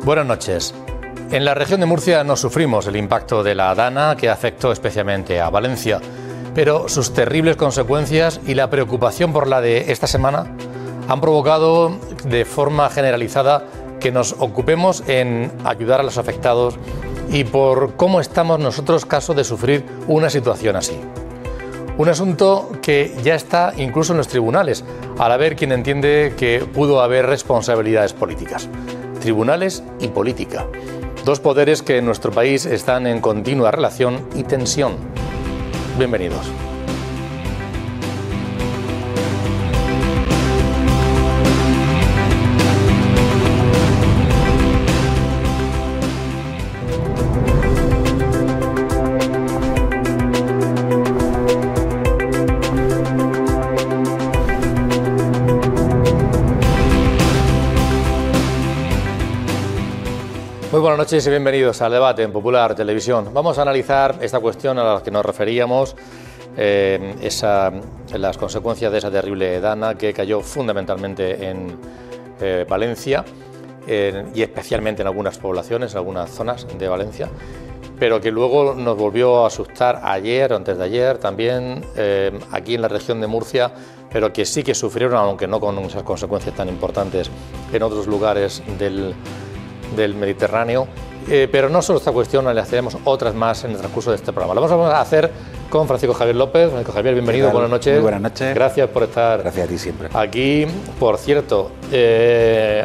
Buenas noches. En la región de Murcia no sufrimos el impacto de la Dana, que afectó especialmente a Valencia, pero sus terribles consecuencias y la preocupación por la de esta semana han provocado de forma generalizada que nos ocupemos en ayudar a los afectados y por cómo estamos nosotros caso de sufrir una situación así. Un asunto que ya está incluso en los tribunales, al haber quien entiende que pudo haber responsabilidades políticas. Tribunales y política. Dos poderes que en nuestro país están en continua relación y tensión. Bienvenidos. Muy buenas noches y bienvenidos al debate en Popular Televisión. Vamos a analizar esta cuestión a la que nos referíamos, las consecuencias de esa terrible Dana que cayó fundamentalmente en Valencia y especialmente en algunas poblaciones, en algunas zonas de Valencia, pero que luego nos volvió a asustar ayer o antes de ayer también aquí en la región de Murcia, pero que sí que sufrieron, aunque no con esas consecuencias tan importantes, en otros lugares del Mediterráneo, pero no solo esta cuestión, le haremos otras más en el transcurso de este programa. Lo vamos a hacer con Francisco Javier López. Francisco Javier, bienvenido, buenas noches. Muy buenas noches. Gracias por estar. Gracias a ti siempre. Aquí, por cierto,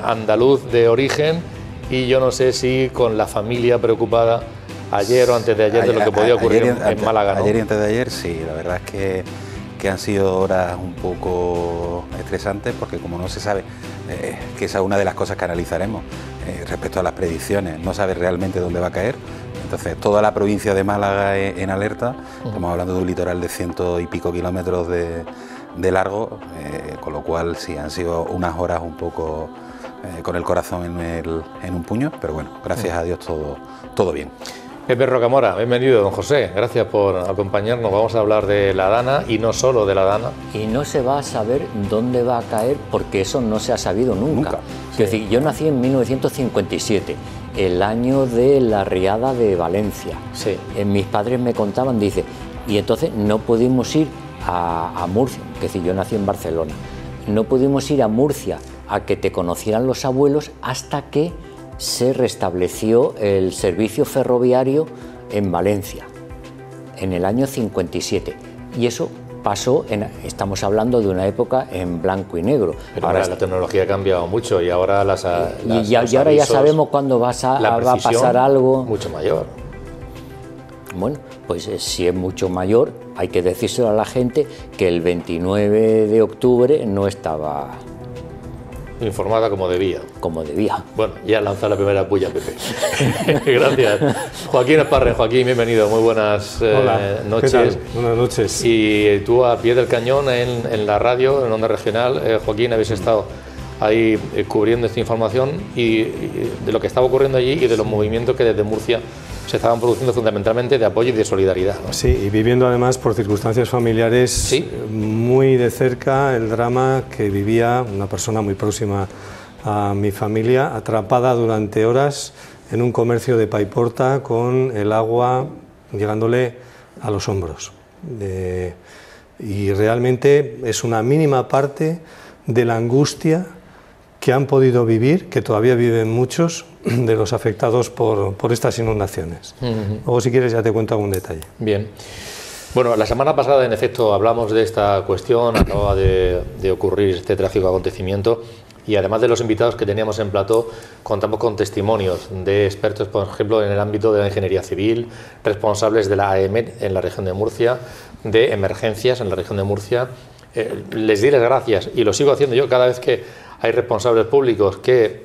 andaluz de origen, y yo no sé si con la familia preocupada ayer o antes de ayer de lo que podía ocurrir en Málaga, ¿no? Ayer y antes de ayer, sí, la verdad es que han sido horas un poco estresantes porque como no se sabe, que esa es una de las cosas que analizaremos respecto a las predicciones, no sabe realmente dónde va a caer, entonces toda la provincia de Málaga en alerta, estamos hablando de un litoral de 100 y pico kilómetros de largo, con lo cual sí, han sido unas horas un poco con el corazón en un puño, pero bueno, gracias a Dios todo bien. Pepe Rocamora, bienvenido, don José, gracias por acompañarnos. Vamos a hablar de la Dana y no solo de la Dana. Y no se va a saber dónde va a caer porque eso no se ha sabido nunca. Sí. Es decir, yo nací en 1957, el año de la riada de Valencia. Sí. Mis padres me contaban, dice, y entonces no pudimos ir a Murcia, es decir, yo nací en Barcelona, no pudimos ir a Murcia a que te conocieran los abuelos hasta que se restableció el servicio ferroviario en Valencia, en el año 57. Y eso pasó, estamos hablando de una época en blanco y negro. Pero ahora la tecnología ha cambiado mucho y ahora ahora ya sabemos cuándo va a pasar algo. Mucho mayor. Bueno, pues si es mucho mayor, hay que decírselo a la gente que el 29 de octubre no estaba informada como debía. Como debía. Bueno, ya lanza la primera puya, Pepe. Gracias. Joaquín Esparre, Joaquín, bienvenido. Muy buenas noches. ¿Qué tal? Buenas noches. Y tú a pie del cañón en la radio, en Onda Regional, Joaquín, habéis estado ahí cubriendo esta información y de lo que estaba ocurriendo allí y de los movimientos que desde Murcia se estaban produciendo fundamentalmente de apoyo y de solidaridad, ¿no? Sí, y viviendo además por circunstancias familiares, ¿sí?, muy de cerca el drama que vivía una persona muy próxima a mi familia, atrapada durante horas en un comercio de Paiporta con el agua llegándole a los hombros. Y realmente es una mínima parte de la angustia que han podido vivir, que todavía viven muchos de los afectados por estas inundaciones. Luego, si quieres, ya te cuento algún detalle. Bien. Bueno, la semana pasada, en efecto, hablamos de esta cuestión, acaba de ocurrir este trágico acontecimiento y además de los invitados que teníamos en plató, contamos con testimonios de expertos, por ejemplo, en el ámbito de la ingeniería civil, responsables de la AEMET en la región de Murcia, de emergencias en la región de Murcia. Les di las gracias y lo sigo haciendo yo cada vez que hay responsables públicos que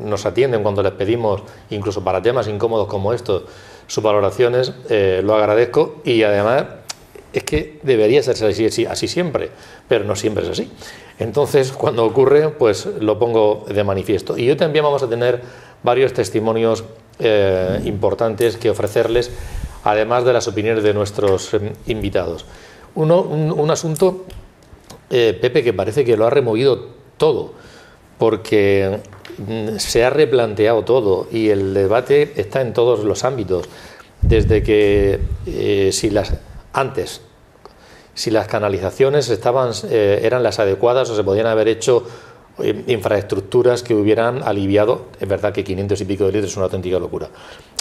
nos atienden cuando les pedimos, incluso para temas incómodos como estos, sus valoraciones, lo agradezco y además es que debería ser así siempre, pero no siempre es así. Entonces, cuando ocurre, pues lo pongo de manifiesto. Y hoy también vamos a tener varios testimonios importantes que ofrecerles, además de las opiniones de nuestros invitados. Un asunto, Pepe, que parece que lo ha removido todo. porque se ha replanteado todo y el debate está en todos los ámbitos, desde que si las canalizaciones eran las adecuadas o se podían haber hecho infraestructuras que hubieran aliviado, es verdad que 500 y pico de litros es una auténtica locura,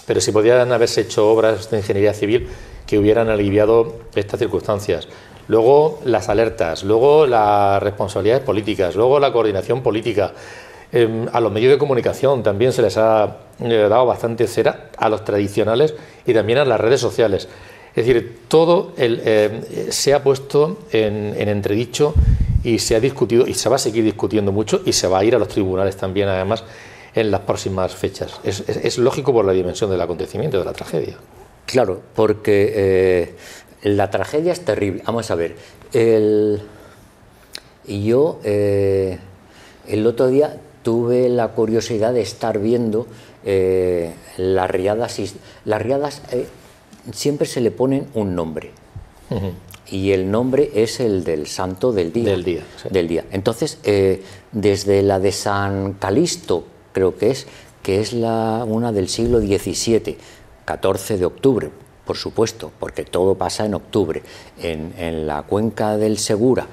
pero si podían haberse hecho obras de ingeniería civil que hubieran aliviado estas circunstancias. Luego las alertas, luego las responsabilidades políticas, luego la coordinación política. A los medios de comunicación también se les ha dado bastante cera, a los tradicionales y también a las redes sociales. Es decir, todo se ha puesto en entredicho y se ha discutido y se va a seguir discutiendo mucho y se va a ir a los tribunales también, además, en las próximas fechas. Es lógico por la dimensión del acontecimiento, de la tragedia. Claro, porque la tragedia es terrible. Vamos a ver, yo el otro día tuve la curiosidad de estar viendo las riadas. Las riadas siempre se le ponen un nombre. Y el nombre es el del santo del día. Sí. Del día. Entonces, desde la de San Calixto, creo que es una del siglo XVII, 14 de octubre, por supuesto, porque todo pasa en octubre. En la cuenca del Segura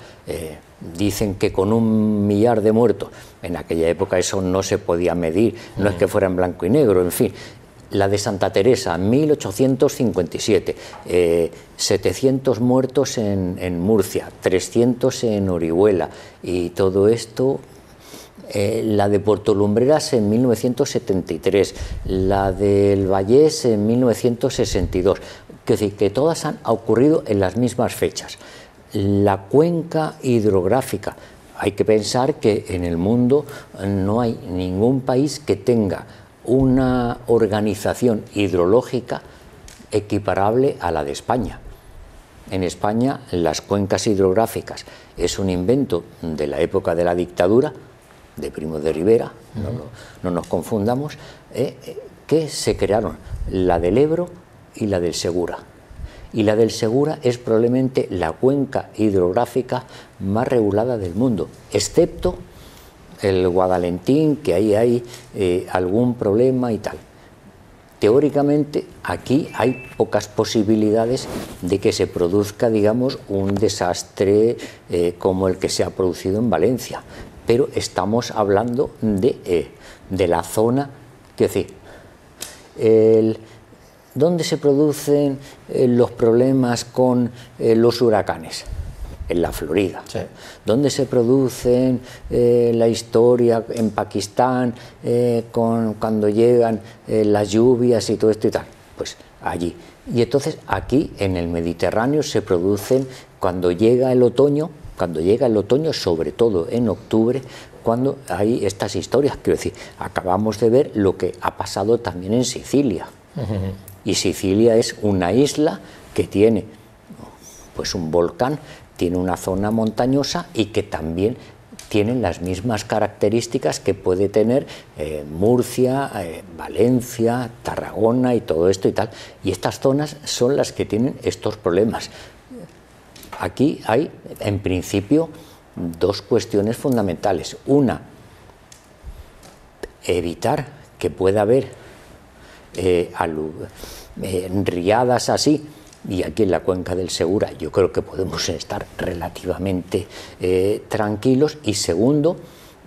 dicen que con 1 millar de muertos, en aquella época eso no se podía medir, no es que fuera en blanco y negro, en fin. La de Santa Teresa, 1857, 700 muertos en Murcia, 300 en Orihuela, y todo esto, la de Puerto Lumbreras en 1973, la del Vallés en 1962, es decir, que todas han ocurrido en las mismas fechas. La cuenca hidrográfica, hay que pensar que en el mundo no hay ningún país que tenga una organización hidrológica equiparable a la de España. En España, las cuencas hidrográficas es un invento de la época de la dictadura, de Primo de Rivera, no nos confundamos, que se crearon la del Ebro y la del Segura. Y la del Segura es probablemente la cuenca hidrográfica más regulada del mundo, excepto el Guadalentín, que ahí hay algún problema y tal. Teóricamente, aquí hay pocas posibilidades de que se produzca, digamos, un desastre como el que se ha producido en Valencia, pero estamos hablando de la zona, quiero decir, ¿dónde se producen los problemas con los huracanes? En la Florida. Sí. ¿Dónde se producen la historia en Pakistán cuando llegan las lluvias y todo esto y tal? Pues allí. Y entonces aquí en el Mediterráneo se producen cuando llega el otoño, sobre todo en octubre, cuando hay estas historias. Quiero decir, acabamos de ver lo que ha pasado también en Sicilia. Y Sicilia es una isla que tiene pues un volcán, tiene una zona montañosa y que también tienen las mismas características que puede tener Murcia, Valencia, Tarragona y todo esto y tal. Y estas zonas son las que tienen estos problemas. Aquí hay, en principio, dos cuestiones fundamentales. Una, evitar que pueda haber riadas así. Y aquí en la cuenca del Segura yo creo que podemos estar relativamente tranquilos. Y segundo,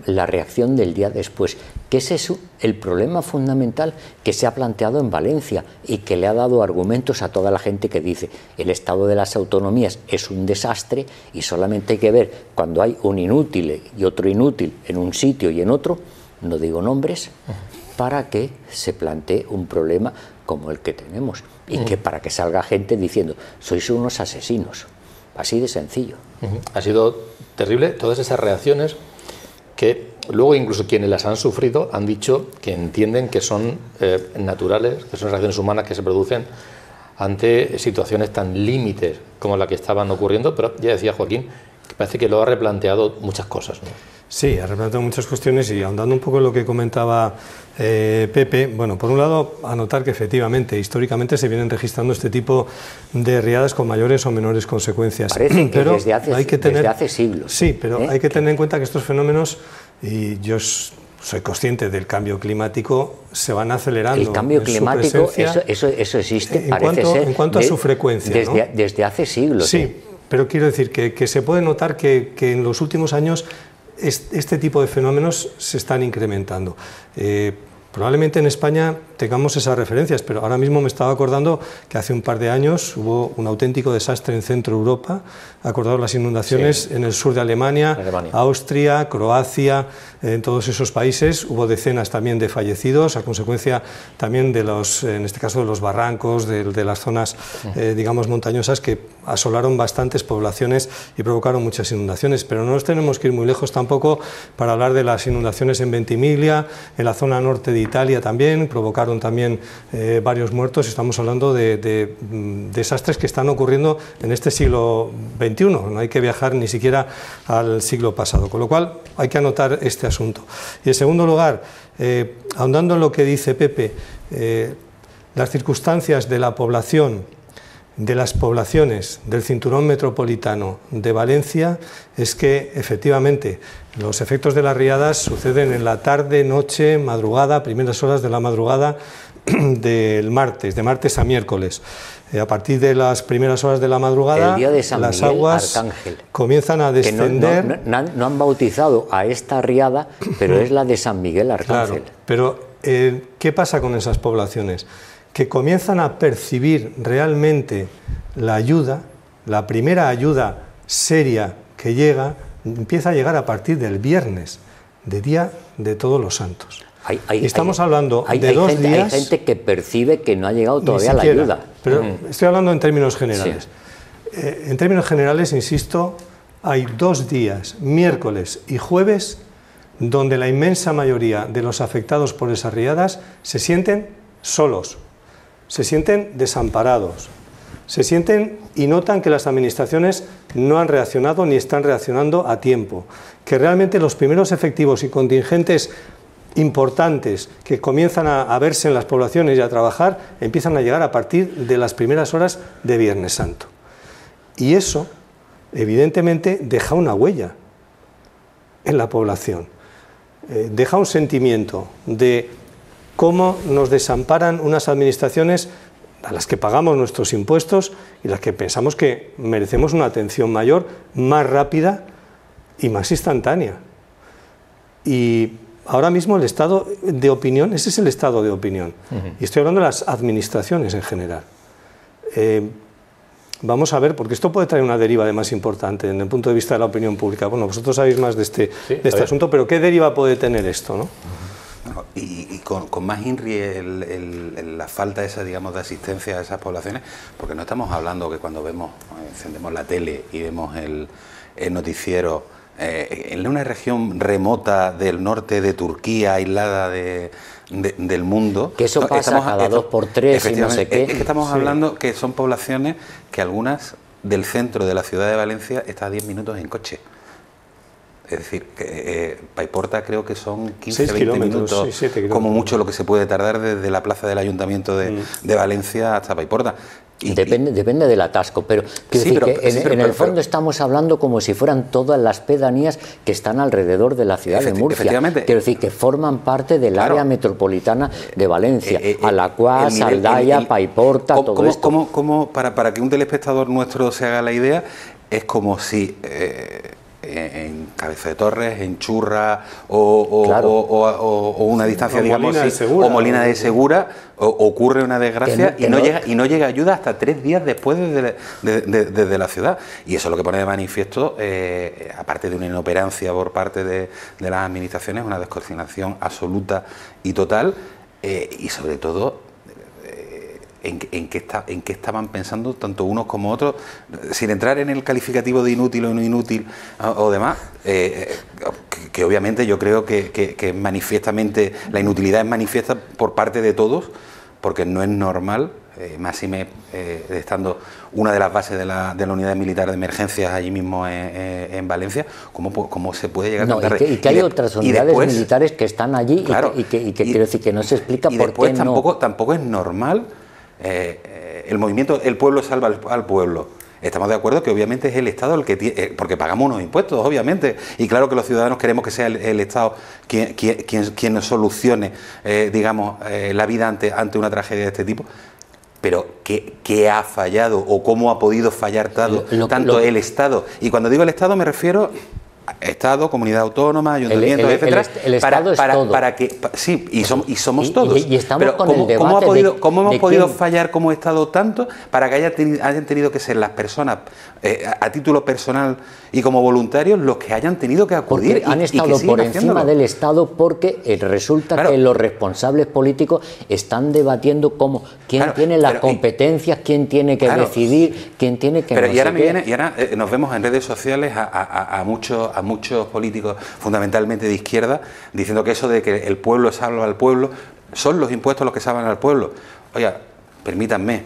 la reacción del día después, que es eso, el problema fundamental que se ha planteado en Valencia y que le ha dado argumentos a toda la gente que dice el estado de las autonomías es un desastre y solamente hay que ver cuando hay un inútil y otro inútil en un sitio y en otro, no digo nombres, para que se plantee un problema como el que tenemos. Y que para que salga gente diciendo, sois unos asesinos. Así de sencillo. Ha sido terrible todas esas reacciones que luego incluso quienes las han sufrido han dicho que entienden que son naturales, que son reacciones humanas que se producen ante situaciones tan límites como la que estaban ocurriendo, pero ya decía Joaquín, que parece que lo ha replanteado muchas cosas, ¿no? Sí, ha replanteado muchas cuestiones y ahondando un poco en lo que comentaba Pepe, bueno, por un lado, anotar que efectivamente, históricamente se vienen registrando este tipo de riadas con mayores o menores consecuencias. Parece que pero desde hace siglos. Sí, pero hay que tener en cuenta que estos fenómenos y yo soy consciente del cambio climático, se van acelerando. El cambio climático, eso existe, parece ser. En cuanto a su frecuencia. Desde hace siglos. Sí, pero quiero decir que se puede notar que en los últimos años este tipo de fenómenos se están incrementando. Probablemente en España tengamos esas referencias, pero ahora mismo me estaba acordando que hace un par de años hubo un auténtico desastre en Centro Europa, acordados las inundaciones en el sur de Alemania, Austria, Croacia, en todos esos países hubo decenas también de fallecidos a consecuencia también de en este caso de los barrancos, de las zonas digamos montañosas que asolaron bastantes poblaciones y provocaron muchas inundaciones, pero no nos tenemos que ir muy lejos tampoco para hablar de las inundaciones en Ventimiglia, en la zona norte de Italia también, provocaron también varios muertos. Estamos hablando de desastres que están ocurriendo en este siglo XXI, no hay que viajar ni siquiera al siglo pasado, con lo cual hay que anotar este asunto. Y en segundo lugar, ahondando en lo que dice Pepe, las circunstancias de la población, de las poblaciones del cinturón metropolitano de Valencia es que efectivamente los efectos de las riadas suceden en la tarde, noche, madrugada, primeras horas de la madrugada del martes, de martes a miércoles. A partir de las primeras horas de la madrugada, el día de San las Miguel aguas Arcángel, comienzan a descender. No han bautizado a esta riada, pero es la de San Miguel Arcángel. Claro, pero ¿qué pasa con esas poblaciones? Que comienzan a percibir realmente la ayuda, la primera ayuda seria que llega, empieza a llegar a partir del viernes, de Día de Todos los Santos. Estamos hablando de 2 días... Hay gente que percibe que no ha llegado todavía la ayuda. Pero estoy hablando en términos generales. Sí. En términos generales, insisto, hay 2 días, miércoles y jueves, donde la inmensa mayoría de los afectados por esas riadas se sienten solos, se sienten desamparados, se sienten y notan que las administraciones no han reaccionado ni están reaccionando a tiempo, que realmente los primeros efectivos y contingentes importantes que comienzan a verse en las poblaciones y a trabajar empiezan a llegar a partir de las primeras horas de Viernes Santo. Y eso, evidentemente, deja una huella en la población, deja un sentimiento de cómo nos desamparan unas administraciones a las que pagamos nuestros impuestos y las que pensamos que merecemos una atención mayor, más rápida y más instantánea. Y ahora mismo el estado de opinión, ese es el estado de opinión. Y estoy hablando de las administraciones en general. Vamos a ver, porque esto puede traer una deriva además importante desde el punto de vista de la opinión pública. Bueno, vosotros sabéis más de este asunto, pero ¿qué deriva puede tener esto, no? Y con más INRI la falta esa, digamos, de asistencia a esas poblaciones, porque no estamos hablando que cuando encendemos la tele y vemos el noticiero en una región remota del norte de Turquía, aislada del mundo, que eso pasa cada 2 por 3 y no sé qué. Es que estamos hablando que son poblaciones que algunas del centro de la ciudad de Valencia está a 10 minutos en coche. Es decir, Paiporta creo que son 15-20 minutos, como mucho lo que se puede tardar desde la plaza del Ayuntamiento de Valencia hasta Paiporta. Depende del atasco, pero en el fondo estamos hablando como si fueran todas las pedanías que están alrededor de la ciudad de Murcia. Quiero decir, que forman parte del área metropolitana de Valencia, Alacuás, Saldaya, Paiporta, todo esto. Para que un telespectador nuestro se haga la idea, es como si en Cabeza de Torres, en Churra o una distancia, digamos así, o Molina de Segura, ocurre una desgracia y no llega ayuda hasta 3 días después desde la ciudad. Y eso es lo que pone de manifiesto, aparte de una inoperancia por parte de las administraciones, una descoordinación absoluta y total, y sobre todo en qué estaban pensando tanto unos como otros, sin entrar en el calificativo de inútil o no inútil o demás, que obviamente yo creo que manifiestamente la inutilidad es manifiesta por parte de todos, porque no es normal, máxime estando una de las bases de la unidad militar de emergencias allí mismo en Valencia, cómo se puede llegar tan tarde. Y que hay otras unidades militares que están allí, claro, y que quiero decir que no se explica por qué no. Tampoco es normal el movimiento El Pueblo Salva al Pueblo, Estamos de acuerdo que obviamente es el Estado el que tiene, porque pagamos unos impuestos, obviamente, y claro que los ciudadanos queremos que sea el Estado quien nos solucione, digamos, la vida ante una tragedia de este tipo. Pero ¿qué ha fallado o cómo ha podido fallar tanto el Estado? Y cuando digo el Estado me refiero Estado, comunidad autónoma, ayuntamientos, etcétera. El Estado es todo. Sí, y somos todos. Y estamos pero con el debate ¿cómo hemos podido fallar como Estado tanto para que hayan tenido que ser las personas a título personal y como voluntarios los que hayan tenido que acudir? Porque han estado por encima del Estado porque resulta que los responsables políticos están debatiendo quién tiene las competencias, quién tiene que decidir, quién tiene que... y ahora nos vemos en redes sociales a muchos políticos fundamentalmente de izquierda diciendo que eso de que el pueblo salva al pueblo, son los impuestos los que salvan al pueblo. Oiga, permítanme,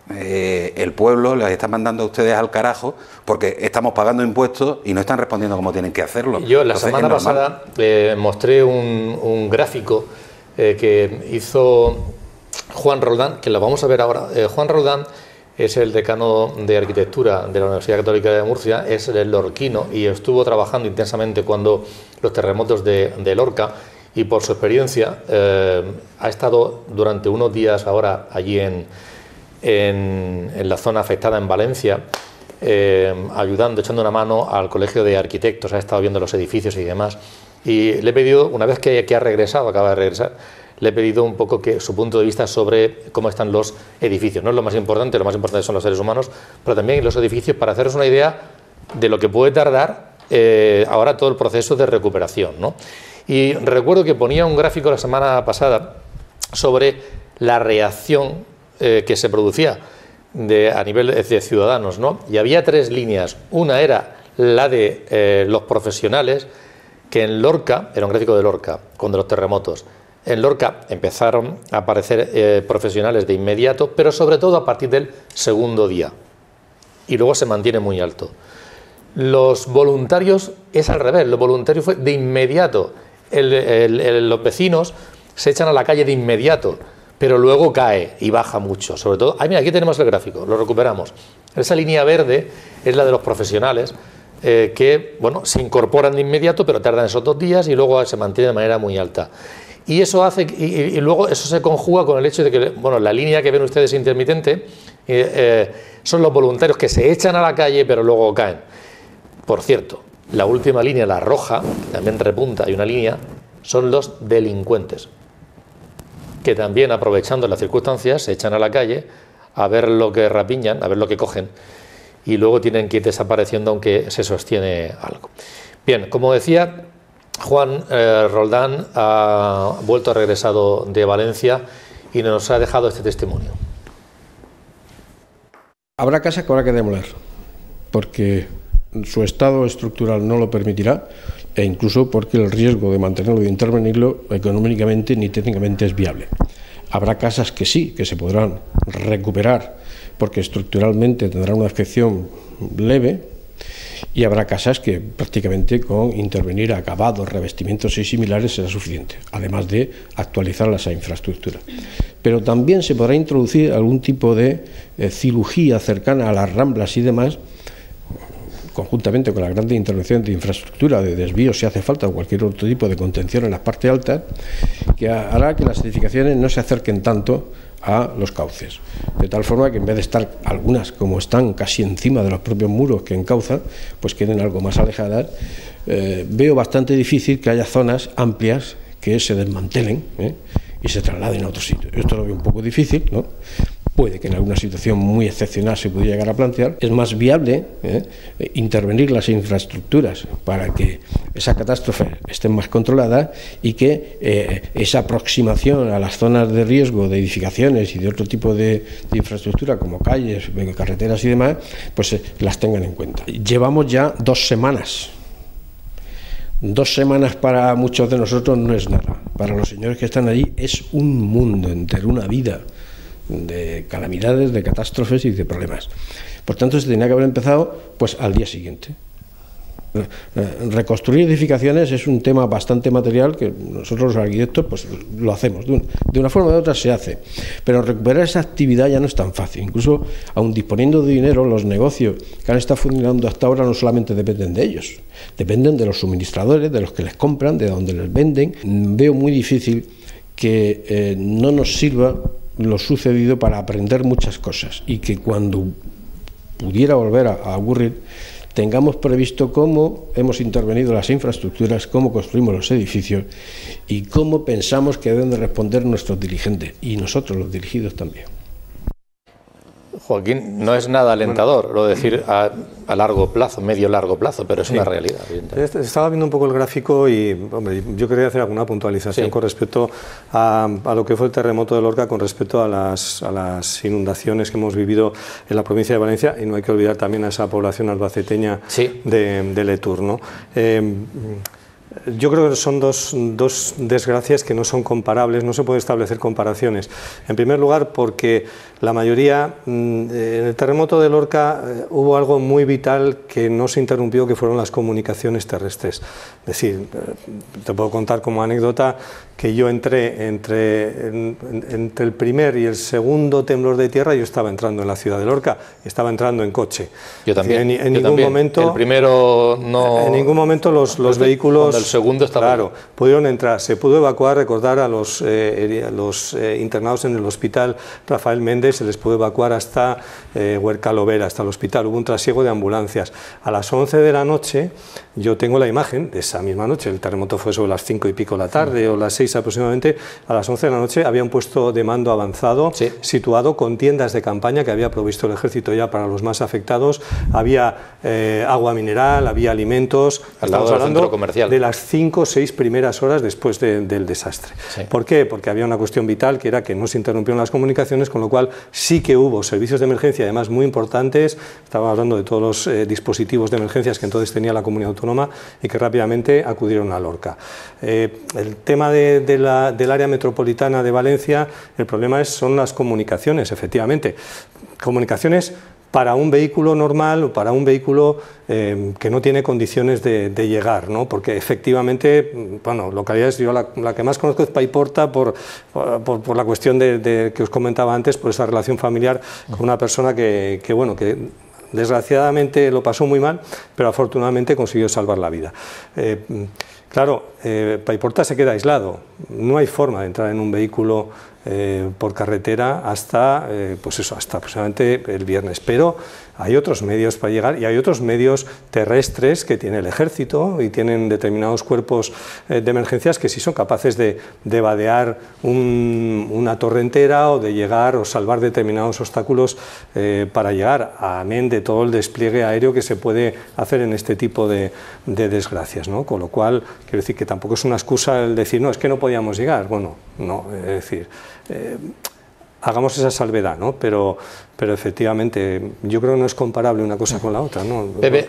el pueblo les está mandando a ustedes al carajo porque estamos pagando impuestos y no están respondiendo como tienen que hacerlo. Yo la semana pasada mostré un gráfico que hizo Juan Roldán, que lo vamos a ver ahora. Juan Roldán es el decano de Arquitectura de la Universidad Católica de Murcia, es el lorquino y estuvo trabajando intensamente cuando los terremotos de Lorca, y por su experiencia ha estado durante unos días ahora allí en la zona afectada en Valencia, ayudando, echando una mano al Colegio de Arquitectos, ha estado viendo los edificios y demás, y le he pedido, una vez que ha regresado, acaba de regresar, le he pedido un poco su punto de vista sobre cómo están los edificios. No es lo más importante son los seres humanos, pero también los edificios, para haceros una idea de lo que puede tardar ahora todo el proceso de recuperación, ¿no? Y recuerdo que ponía un gráfico la semana pasada sobre la reacción que se producía a nivel de ciudadanos, ¿no? Y había tres líneas. Una era la de los profesionales, que en Lorca, era un gráfico de Lorca, cuando los terremotos, en Lorca empezaron a aparecer profesionales de inmediato, pero sobre todo a partir del segundo día. Y luego se mantiene muy alto. Los voluntarios es al revés, los voluntarios fue de inmediato. Los vecinos se echan a la calle de inmediato, pero luego cae y baja mucho. Sobre todo, mira, aquí tenemos el gráfico, lo recuperamos. Esa línea verde es la de los profesionales, que bueno, se incorporan de inmediato, pero tardan esos 2 días y luego se mantiene de manera muy alta. Y eso hace, y luego eso se conjuga con el hecho de que, bueno, la línea que ven ustedes intermitente son los voluntarios que se echan a la calle pero luego caen. Por cierto, la última línea, la roja, que también repunta, hay una línea, son los delincuentes, que también, aprovechando las circunstancias, se echan a la calle a ver lo que rapiñan, a ver lo que cogen, y luego tienen que ir desapareciendo aunque se sostiene algo. Bien, como decía, Juan Roldán ha regresado de Valencia y nos ha dejado este testimonio. Habrá casas que habrá que demoler, porque su estado estructural no lo permitirá, e incluso porque el riesgo de mantenerlo y de intervenirlo económicamente ni técnicamente es viable. Habrá casas que sí, que se podrán recuperar, porque estructuralmente tendrán una afección leve, y habrá casas que prácticamente con intervenir acabados, revestimientos y similares será suficiente, además de actualizar esa infraestructura. Pero también se podrá introducir algún tipo de cirugía cercana a las ramblas y demás, conjuntamente con la gran intervención de infraestructura, de desvíos si hace falta, o cualquier otro tipo de contención en las partes altas, que hará que las edificaciones no se acerquen tanto a los cauces, de tal forma que en vez de estar algunas como están casi encima de los propios muros que encauzan, pues queden algo más alejadas. Veo bastante difícil que haya zonas amplias que se desmantelen y se trasladen a otro sitio. Esto lo veo un poco difícil, ¿no? Puede que en alguna situación muy excepcional se pudiera llegar a plantear. Es más viable intervenir las infraestructuras para que esa catástrofe esté más controlada y que esa aproximación a las zonas de riesgo de edificaciones y de otro tipo de infraestructura como calles, carreteras y demás, pues las tengan en cuenta. Llevamos ya 2 semanas. 2 semanas para muchos de nosotros no es nada. Para los señores que están allí es un mundo entero, una vida de calamidades, de catástrofes y de problemas. Por tanto, se tenía que haber empezado pues al día siguiente. Reconstruir edificaciones es un tema bastante material que nosotros los arquitectos pues lo hacemos, de una forma o de otra se hace, pero recuperar esa actividad ya no es tan fácil. Incluso aun disponiendo de dinero, los negocios que han estado funcionando hasta ahora no solamente dependen de ellos, dependen de los suministradores, de los que les compran, de donde les venden. Veo muy difícil que no nos sirva lo sucedido para aprender muchas cosas y que cuando pudiera volver a ocurrir tengamos previsto cómo hemos intervenido las infraestructuras, cómo construimos los edificios y cómo pensamos que deben de responder nuestros dirigentes y nosotros los dirigidos también. Joaquín, no es nada alentador lo de decir a largo plazo, medio-largo plazo, pero es una realidad. Estaba viendo un poco el gráfico y hombre, yo quería hacer alguna puntualización con respecto a lo que fue el terremoto de Lorca, con respecto a las inundaciones que hemos vivido en la provincia de Valencia, y no hay que olvidar también a esa población albaceteña de Letur, ¿no? Yo creo que son dos desgracias que no son comparables, no se puede establecer comparaciones. En primer lugar, porque la mayoría, en el terremoto de Lorca hubo algo muy vital que no se interrumpió, que fueron las comunicaciones terrestres. Es decir, te puedo contar como anécdota que yo entré entre el primer y el segundo temblor de tierra, yo estaba entrando en la ciudad de Lorca, estaba entrando en coche. Yo también. En ningún momento, el primero no. En ningún momento los vehículos. El segundo estaba. Claro, pudieron entrar. Se pudo evacuar, recordar a los internados en el hospital Rafael Méndez, se les pudo evacuar hasta Huerca Lovera, hasta el hospital. Hubo un trasiego de ambulancias. A las 11 de la noche, yo tengo la imagen de esa misma noche. El terremoto fue sobre las 5 y pico de la tarde o las 6 aproximadamente. A las 11 de la noche había un puesto de mando avanzado situado con tiendas de campaña que había provisto el ejército ya para los más afectados. Había agua mineral, había alimentos. Estamos hablando de las 5 o 6 primeras horas después del desastre. ¿Por qué? Porque había una cuestión vital, que era que no se interrumpieron las comunicaciones, con lo cual sí que hubo servicios de emergencia, además muy importantes. Estaba hablando de todos los dispositivos de emergencias que entonces tenía la comunidad autónoma y que rápidamente acudieron a Lorca. El tema del área metropolitana de Valencia, el problema son las comunicaciones, efectivamente. Comunicaciones para un vehículo normal o para un vehículo que no tiene condiciones de llegar, ¿no? Porque efectivamente, bueno, localidades, yo la que más conozco es Paiporta por la cuestión que os comentaba antes, por esa relación familiar con una persona que desgraciadamente lo pasó muy mal, pero afortunadamente consiguió salvar la vida. Claro, Paiporta se queda aislado, no hay forma de entrar en un vehículo por carretera hasta aproximadamente el viernes, pero hay otros medios para llegar y hay otros medios terrestres que tiene el ejército y tienen determinados cuerpos de emergencias que sí son capaces de vadear una torrentera o de llegar o salvar determinados obstáculos para llegar, amén de todo el despliegue aéreo que se puede hacer en este tipo de desgracias, ¿no? Con lo cual, quiero decir que tampoco es una excusa el decir, no, es que no podíamos llegar. Bueno, no, es decir, hagamos esa salvedad, ¿no? Pero efectivamente, yo creo que no es comparable una cosa con la otra, ¿no? Pepe,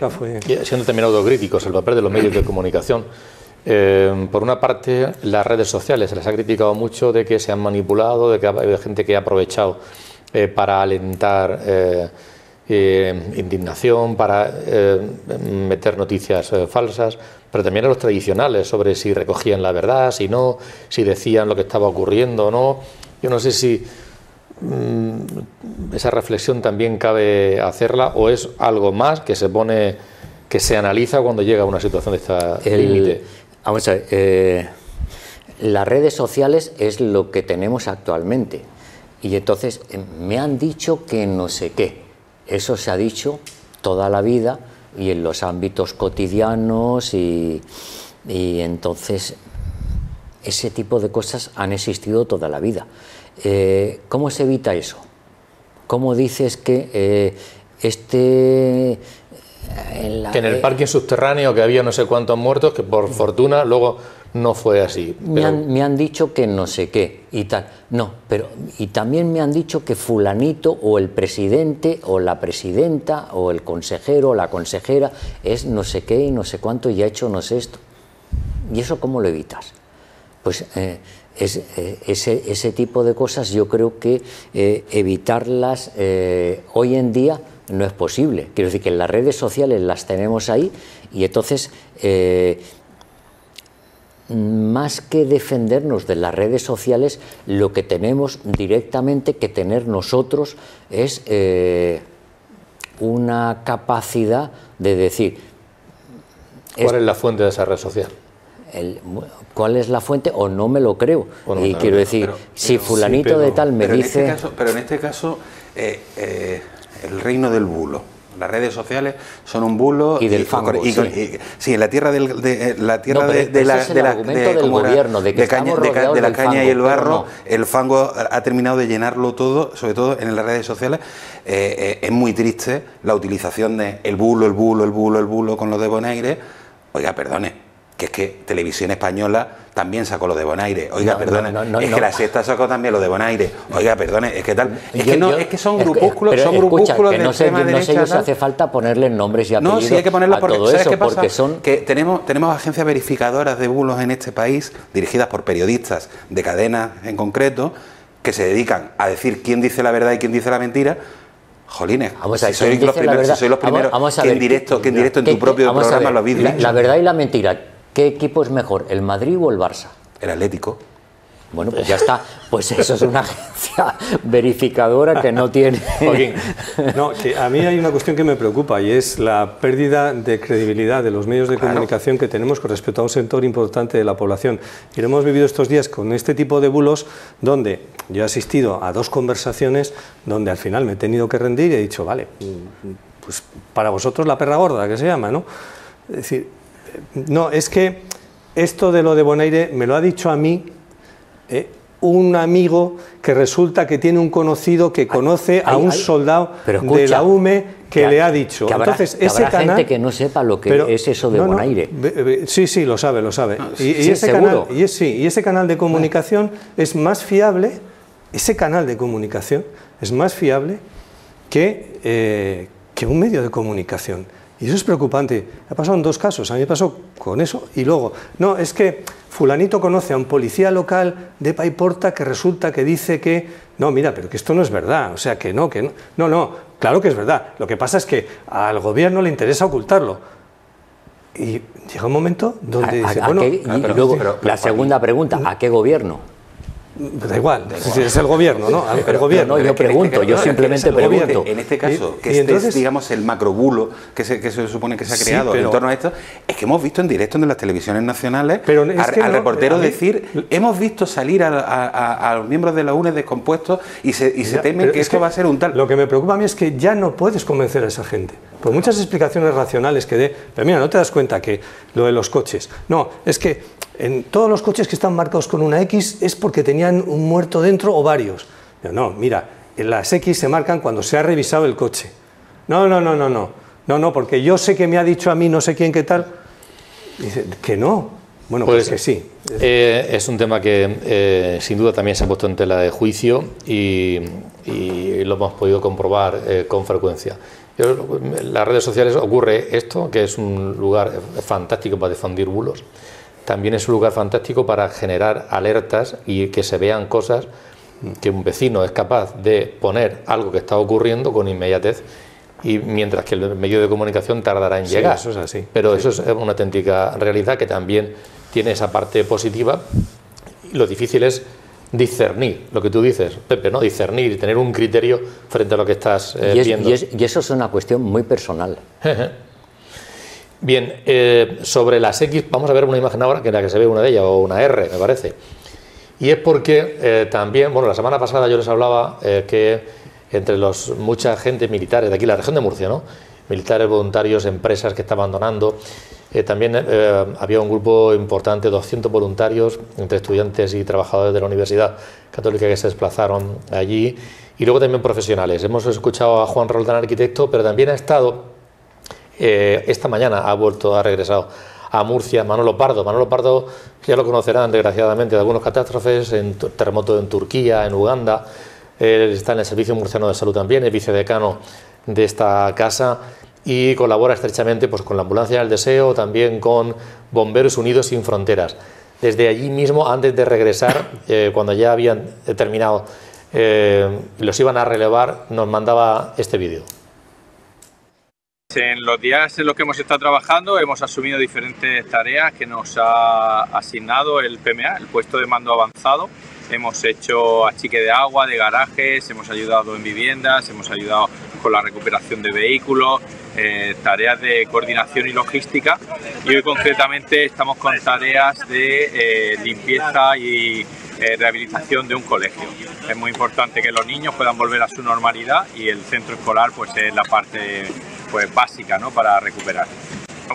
siendo también autocríticos, el papel de los medios de comunicación. Por una parte, las redes sociales se les ha criticado mucho de que se han manipulado, de que hay gente que ha aprovechado para alentar indignación, para meter noticias falsas, pero también a los tradicionales sobre si recogían la verdad, si no, si decían lo que estaba ocurriendo o no. Yo no sé si esa reflexión también cabe hacerla o es algo más que se analiza cuando llega a una situación de esta límite. Vamos a ver, las redes sociales es lo que tenemos actualmente y entonces me han dicho que no sé qué. Eso se ha dicho toda la vida y en los ámbitos cotidianos y entonces ese tipo de cosas han existido toda la vida. ¿Cómo se evita eso? ¿Cómo dices que que en el parking subterráneo que había no sé cuántos muertos, que por fortuna luego no fue así? Pero me han dicho que no sé qué y tal. No, pero y también me han dicho que fulanito o el presidente o la presidenta o el consejero o la consejera es no sé qué y no sé cuánto y ha hecho no sé esto. ¿Y eso cómo lo evitas? Pues ese tipo de cosas yo creo que evitarlas hoy en día no es posible. Quiero decir que las redes sociales las tenemos ahí y entonces, más que defendernos de las redes sociales, lo que tenemos directamente que tener nosotros es una capacidad de decir... ¿Cuál es la fuente de esa red social? ¿Cuál es la fuente? O no me lo creo. Bueno, y quiero decir, si fulanito de tal me dice... Pero en este caso, el reino del bulo. Las redes sociales son un bulo y del fango, sí, en la tierra del argumento del gobierno de la caña y el barro, el fango ha terminado de llenarlo todo, sobre todo en las redes sociales. Es muy triste la utilización de el bulo con los de Bonaire. Oiga, perdone, que es que Televisión Española también sacó lo de Bonaire. Oiga, perdone, que La Sexta sacó también lo de Bonaire. Oiga, perdone, es que tal, es que son grupúsculos, de extrema derecha. No sé si hace falta ponerle nombres y apellidos. No, sí hay que ponerlos porque todo ¿sabes eso, qué pasa? porque son... Que tenemos agencias verificadoras de bulos en este país, dirigidas por periodistas de cadenas en concreto, que se dedican a decir quién dice la verdad y quién dice la mentira. Jolines, si sois los primeros que en directo en tu propio programa lo habéis dicho. La verdad y la mentira, ¿qué equipo es mejor, el Madrid o el Barça? El Atlético. Bueno, pues ya está. Pues eso es una agencia verificadora que no tiene... No, que a mí hay una cuestión que me preocupa y es la pérdida de credibilidad de los medios de comunicación que tenemos con respecto a un sector importante de la población. Y lo hemos vivido estos días con este tipo de bulos donde yo he asistido a 2 conversaciones donde al final me he tenido que rendir y he dicho, vale, pues para vosotros la perra gorda, que se llama, ¿no? Es decir, no, es que esto de lo de Bonaire me lo ha dicho a mí un amigo que resulta que tiene un conocido que conoce a un soldado de la UME que le ha dicho. Entonces, ese canal, gente que no sepa lo que es eso de Bonaire. Sí, lo sabe. Y ese canal de comunicación es más fiable, que un medio de comunicación. Y eso es preocupante. Ha pasado en 2 casos. A mí me pasó con eso y luego, no, es que fulanito conoce a un policía local de Paiporta que resulta que dice que, no, mira, pero que esto no es verdad, o sea, que no, claro que es verdad. Lo que pasa es que al gobierno le interesa ocultarlo. Y llega un momento donde dice, bueno... y luego, la segunda pregunta, ¿a qué gobierno? Da igual, es el gobierno, ¿no? El gobierno. No, yo pregunto, yo simplemente pregunto. En este caso, que entonces, digamos, el macrobulo que se supone que se ha creado en torno a esto, es que hemos visto en directo en las televisiones nacionales al reportero decir, hemos visto salir a los miembros de la UNE descompuestos y se teme que esto va a ser un tal... Lo que me preocupa a mí es que ya no puedes convencer a esa gente. Por muchas explicaciones racionales que dé, pero mira, no te das cuenta que lo de los coches, no, es que en todos los coches que están marcados con una X es porque tenían un muerto dentro o varios. No, mira, las X se marcan cuando se ha revisado el coche. No, porque yo sé que me ha dicho a mí no sé quién qué tal. Dice que no. Bueno, pues que sí. Es un tema que sin duda también se ha puesto en tela de juicio y lo hemos podido comprobar con frecuencia. En las redes sociales ocurre esto, que es un lugar fantástico para difundir bulos. También es un lugar fantástico para generar alertas y que se vean cosas que un vecino es capaz de poner algo que está ocurriendo con inmediatez, y mientras que el medio de comunicación tardará en llegar. Eso es así. Pero eso es una auténtica realidad que también tiene esa parte positiva. Lo difícil es discernir, lo que tú dices, Pepe, ¿no? Discernir y tener un criterio frente a lo que estás viendo. Y eso es una cuestión muy personal. Bien, sobre las X vamos a ver una imagen ahora que en la que se ve una de ellas, o una R, me parece. Y es porque también, bueno, la semana pasada yo les hablaba que entre mucha gente militares de aquí, la región de Murcia, ¿no? Militares, voluntarios, empresas que estaban donando. También había un grupo importante, 200 voluntarios, entre estudiantes y trabajadores de la Universidad Católica que se desplazaron allí. Y luego también profesionales. Hemos escuchado a Juan Roldán, arquitecto, pero también ha estado... esta mañana ha regresado a Murcia Manolo Pardo. Manolo Pardo, ya lo conocerán desgraciadamente de algunas catástrofes, en terremoto en Turquía, en Uganda. Él está en el Servicio Murciano de Salud también, es vicedecano de esta casa y colabora estrechamente pues, con la Ambulancia del Deseo, también con Bomberos Unidos Sin Fronteras. Desde allí mismo, antes de regresar, cuando ya habían terminado, los iban a relevar, nos mandaba este vídeo. en los días en los que hemos estado trabajando hemos asumido diferentes tareas que nos ha asignado el PMA, el puesto de mando avanzado. Hemos hecho achique de agua, de garajes, hemos ayudado en viviendas, hemos ayudado con la recuperación de vehículos, tareas de coordinación y logística, y hoy concretamente estamos con tareas de limpieza y rehabilitación de un colegio. Es muy importante que los niños puedan volver a su normalidad y el centro escolar pues es la parte pues básica, ¿no?, para recuperar.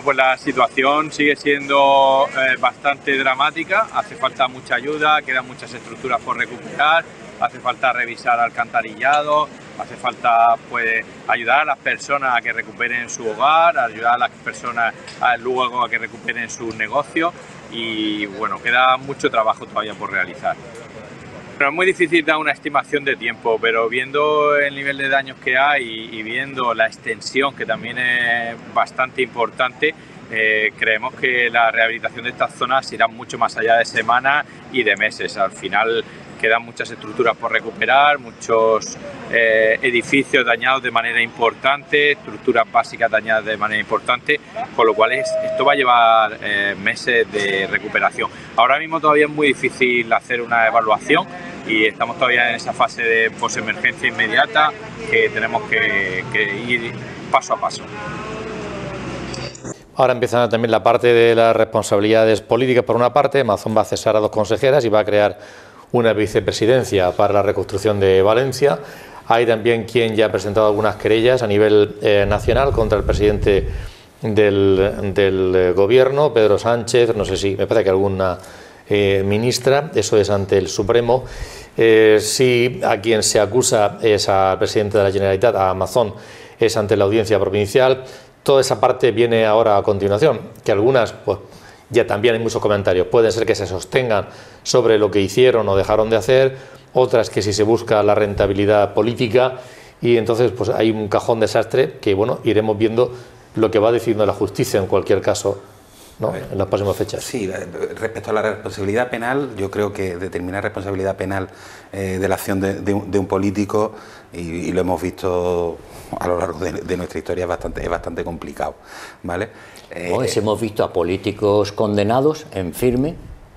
Pues la situación sigue siendo bastante dramática, hace falta mucha ayuda, quedan muchas estructuras por recuperar, hace falta revisar alcantarillado, hace falta pues ayudar a las personas a que recuperen su hogar, ayudar a las personas luego a que recuperen sus negocios, y bueno, queda mucho trabajo todavía por realizar. Pero es muy difícil dar una estimación de tiempo, pero viendo el nivel de daños que hay y viendo la extensión, que también es bastante importante, creemos que la rehabilitación de estas zonas irá mucho más allá de semanas y de meses. Al final quedan muchas estructuras por recuperar, muchos edificios dañados de manera importante, estructuras básicas dañadas de manera importante, con lo cual esto va a llevar meses de recuperación. Ahora mismo todavía es muy difícil hacer una evaluación y estamos todavía en esa fase de posemergencia inmediata que tenemos que ir paso a paso. Ahora empieza también la parte de las responsabilidades políticas. Por una parte, Mazón va a cesar a 2 consejeras y va a crear una vicepresidencia para la reconstrucción de Valencia. Hay también quien ya ha presentado algunas querellas a nivel nacional contra el presidente del gobierno, Pedro Sánchez, no sé si, me parece que alguna ministra, eso es ante el Supremo. Si a quien se acusa es al presidente de la Generalitat, a Mazón, es ante la audiencia provincial. Toda esa parte viene ahora a continuación, que algunas, pues ya también hay muchos comentarios, pueden ser que se sostengan sobre lo que hicieron o dejaron de hacer, otras que si se busca la rentabilidad política, y entonces pues hay un cajón desastre que bueno, iremos viendo lo que va decidiendo la justicia en cualquier caso, ¿no?, en las próximas fechas. Sí, respecto a la responsabilidad penal, yo creo que determinar responsabilidad penal de la acción de un político, y lo hemos visto a lo largo de nuestra historia, es bastante complicado, ¿vale? Hemos visto a políticos condenados en firme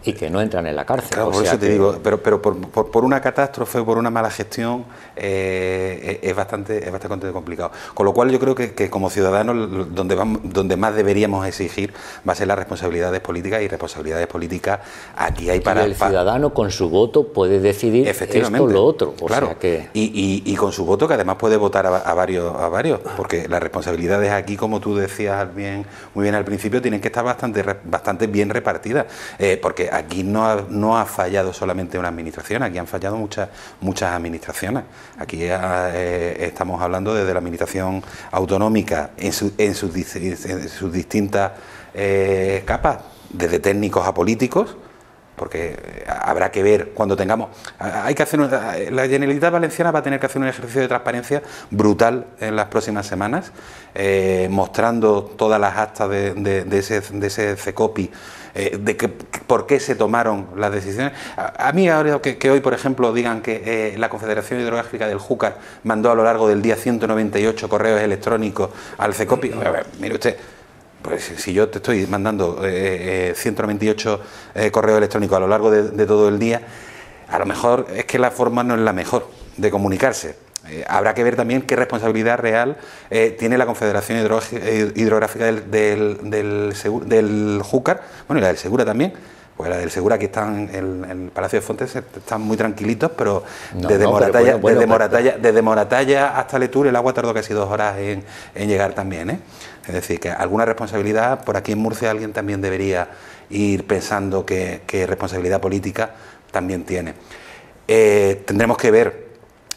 y que no entran en la cárcel. Claro, por eso te digo, pero por una catástrofe, por una mala gestión, es bastante complicado. Con lo cual yo creo que como ciudadanos donde más deberíamos exigir va a ser las responsabilidades políticas, y responsabilidades políticas aquí hay para... Y el ciudadano con su voto puede decidir esto o lo otro. Claro, sea que... y con su voto, que además puede votar a varios, porque las responsabilidades aquí, como tú decías muy bien al principio, tienen que estar bastante bien repartidas, porque aquí no ha fallado solamente una administración, aquí han fallado muchas administraciones. Aquí estamos hablando desde la administración autonómica en sus distintas capas, desde técnicos a políticos, porque habrá que ver cuando tengamos... Hay que hacer la Generalitat Valenciana va a tener que hacer un ejercicio de transparencia brutal en las próximas semanas, mostrando todas las actas de ese CECOPI, de por qué se tomaron las decisiones. A mí ahora que hoy, por ejemplo, digan que la Confederación Hidrográfica del Júcar mandó a lo largo del día 198 correos electrónicos al CECOPI. A ver, mire usted, pues si yo te estoy mandando 198 correos electrónicos a lo largo de todo el día, a lo mejor es que la forma no es la mejor de comunicarse. Habrá que ver también qué responsabilidad real tiene la Confederación Hidrográfica del Júcar, bueno, y la del Segura también. Pues la del Segura, que están en el Palacio de Fontes, están muy tranquilitos, pero desde Moratalla hasta Letur el agua tardó casi 2 horas en llegar también, ¿eh? Es decir, que alguna responsabilidad, por aquí en Murcia alguien también debería ir pensando que responsabilidad política también tiene. Tendremos que ver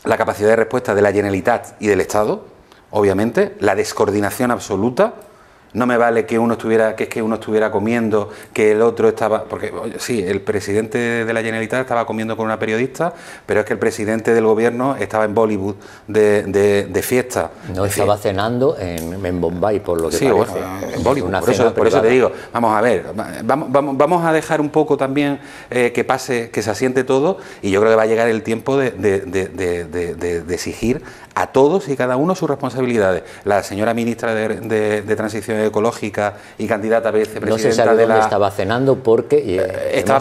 la capacidad de respuesta de la Generalitat y del Estado, obviamente, la descoordinación absoluta No me vale que uno estuviera comiendo, que el otro estaba... Porque sí, el presidente de la Generalitat estaba comiendo con una periodista, pero es que el presidente del gobierno estaba en Bollywood de fiesta. No, estaba cenando en Bombay, por lo que sí, parece. Bueno, en Bollywood, por eso te digo, vamos a ver, vamos a dejar un poco también que pase, que se asiente todo, y yo creo que va a llegar el tiempo de exigir a todos y cada uno sus responsabilidades. La señora ministra de Transición Ecológica y candidata a vicepresidenta no se sabe dónde estaba cenando porque estaba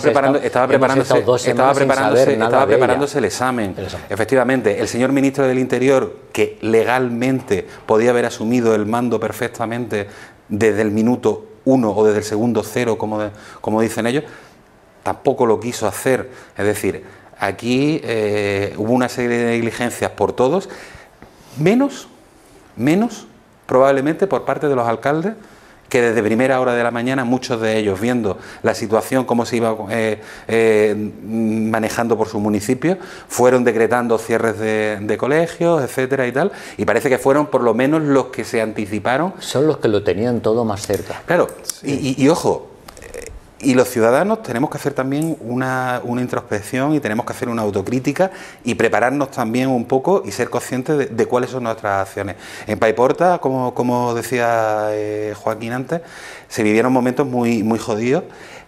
preparándose el examen. Efectivamente, el señor ministro del Interior, que legalmente podía haber asumido el mando perfectamente desde el minuto 1 o desde el segundo 0, como dicen ellos, tampoco lo quiso hacer. Es decir, aquí hubo una serie de negligencias por todos, menos probablemente por parte de los alcaldes, que desde primera hora de la mañana, muchos de ellos viendo la situación, cómo se iba manejando por su municipio, fueron decretando cierres de colegios, etcétera y tal, y parece que fueron por lo menos los que se anticiparon. Son los que lo tenían todo más cerca. Claro, sí. y ojo, y los ciudadanos tenemos que hacer también una introspección y tenemos que hacer una autocrítica y prepararnos también un poco y ser conscientes de cuáles son nuestras acciones. En Paiporta, como decía Joaquín antes, se vivieron momentos muy jodidos,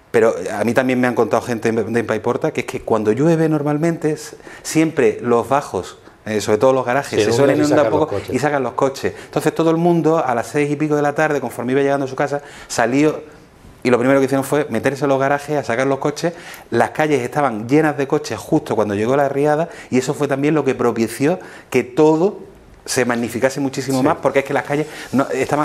pero a mí también me han contado gente de Paiporta que es que cuando llueve normalmente siempre los bajos, sobre todo los garajes, se suelen inundar un poco y sacan los coches. Entonces todo el mundo a las 6 y pico de la tarde, conforme iba llegando a su casa, salió. Y lo primero que hicieron fue meterse en los garajes, a sacar los coches. Las calles estaban llenas de coches justo cuando llegó la riada, y eso fue también lo que propició que todo se magnificase muchísimo más, porque es que las calles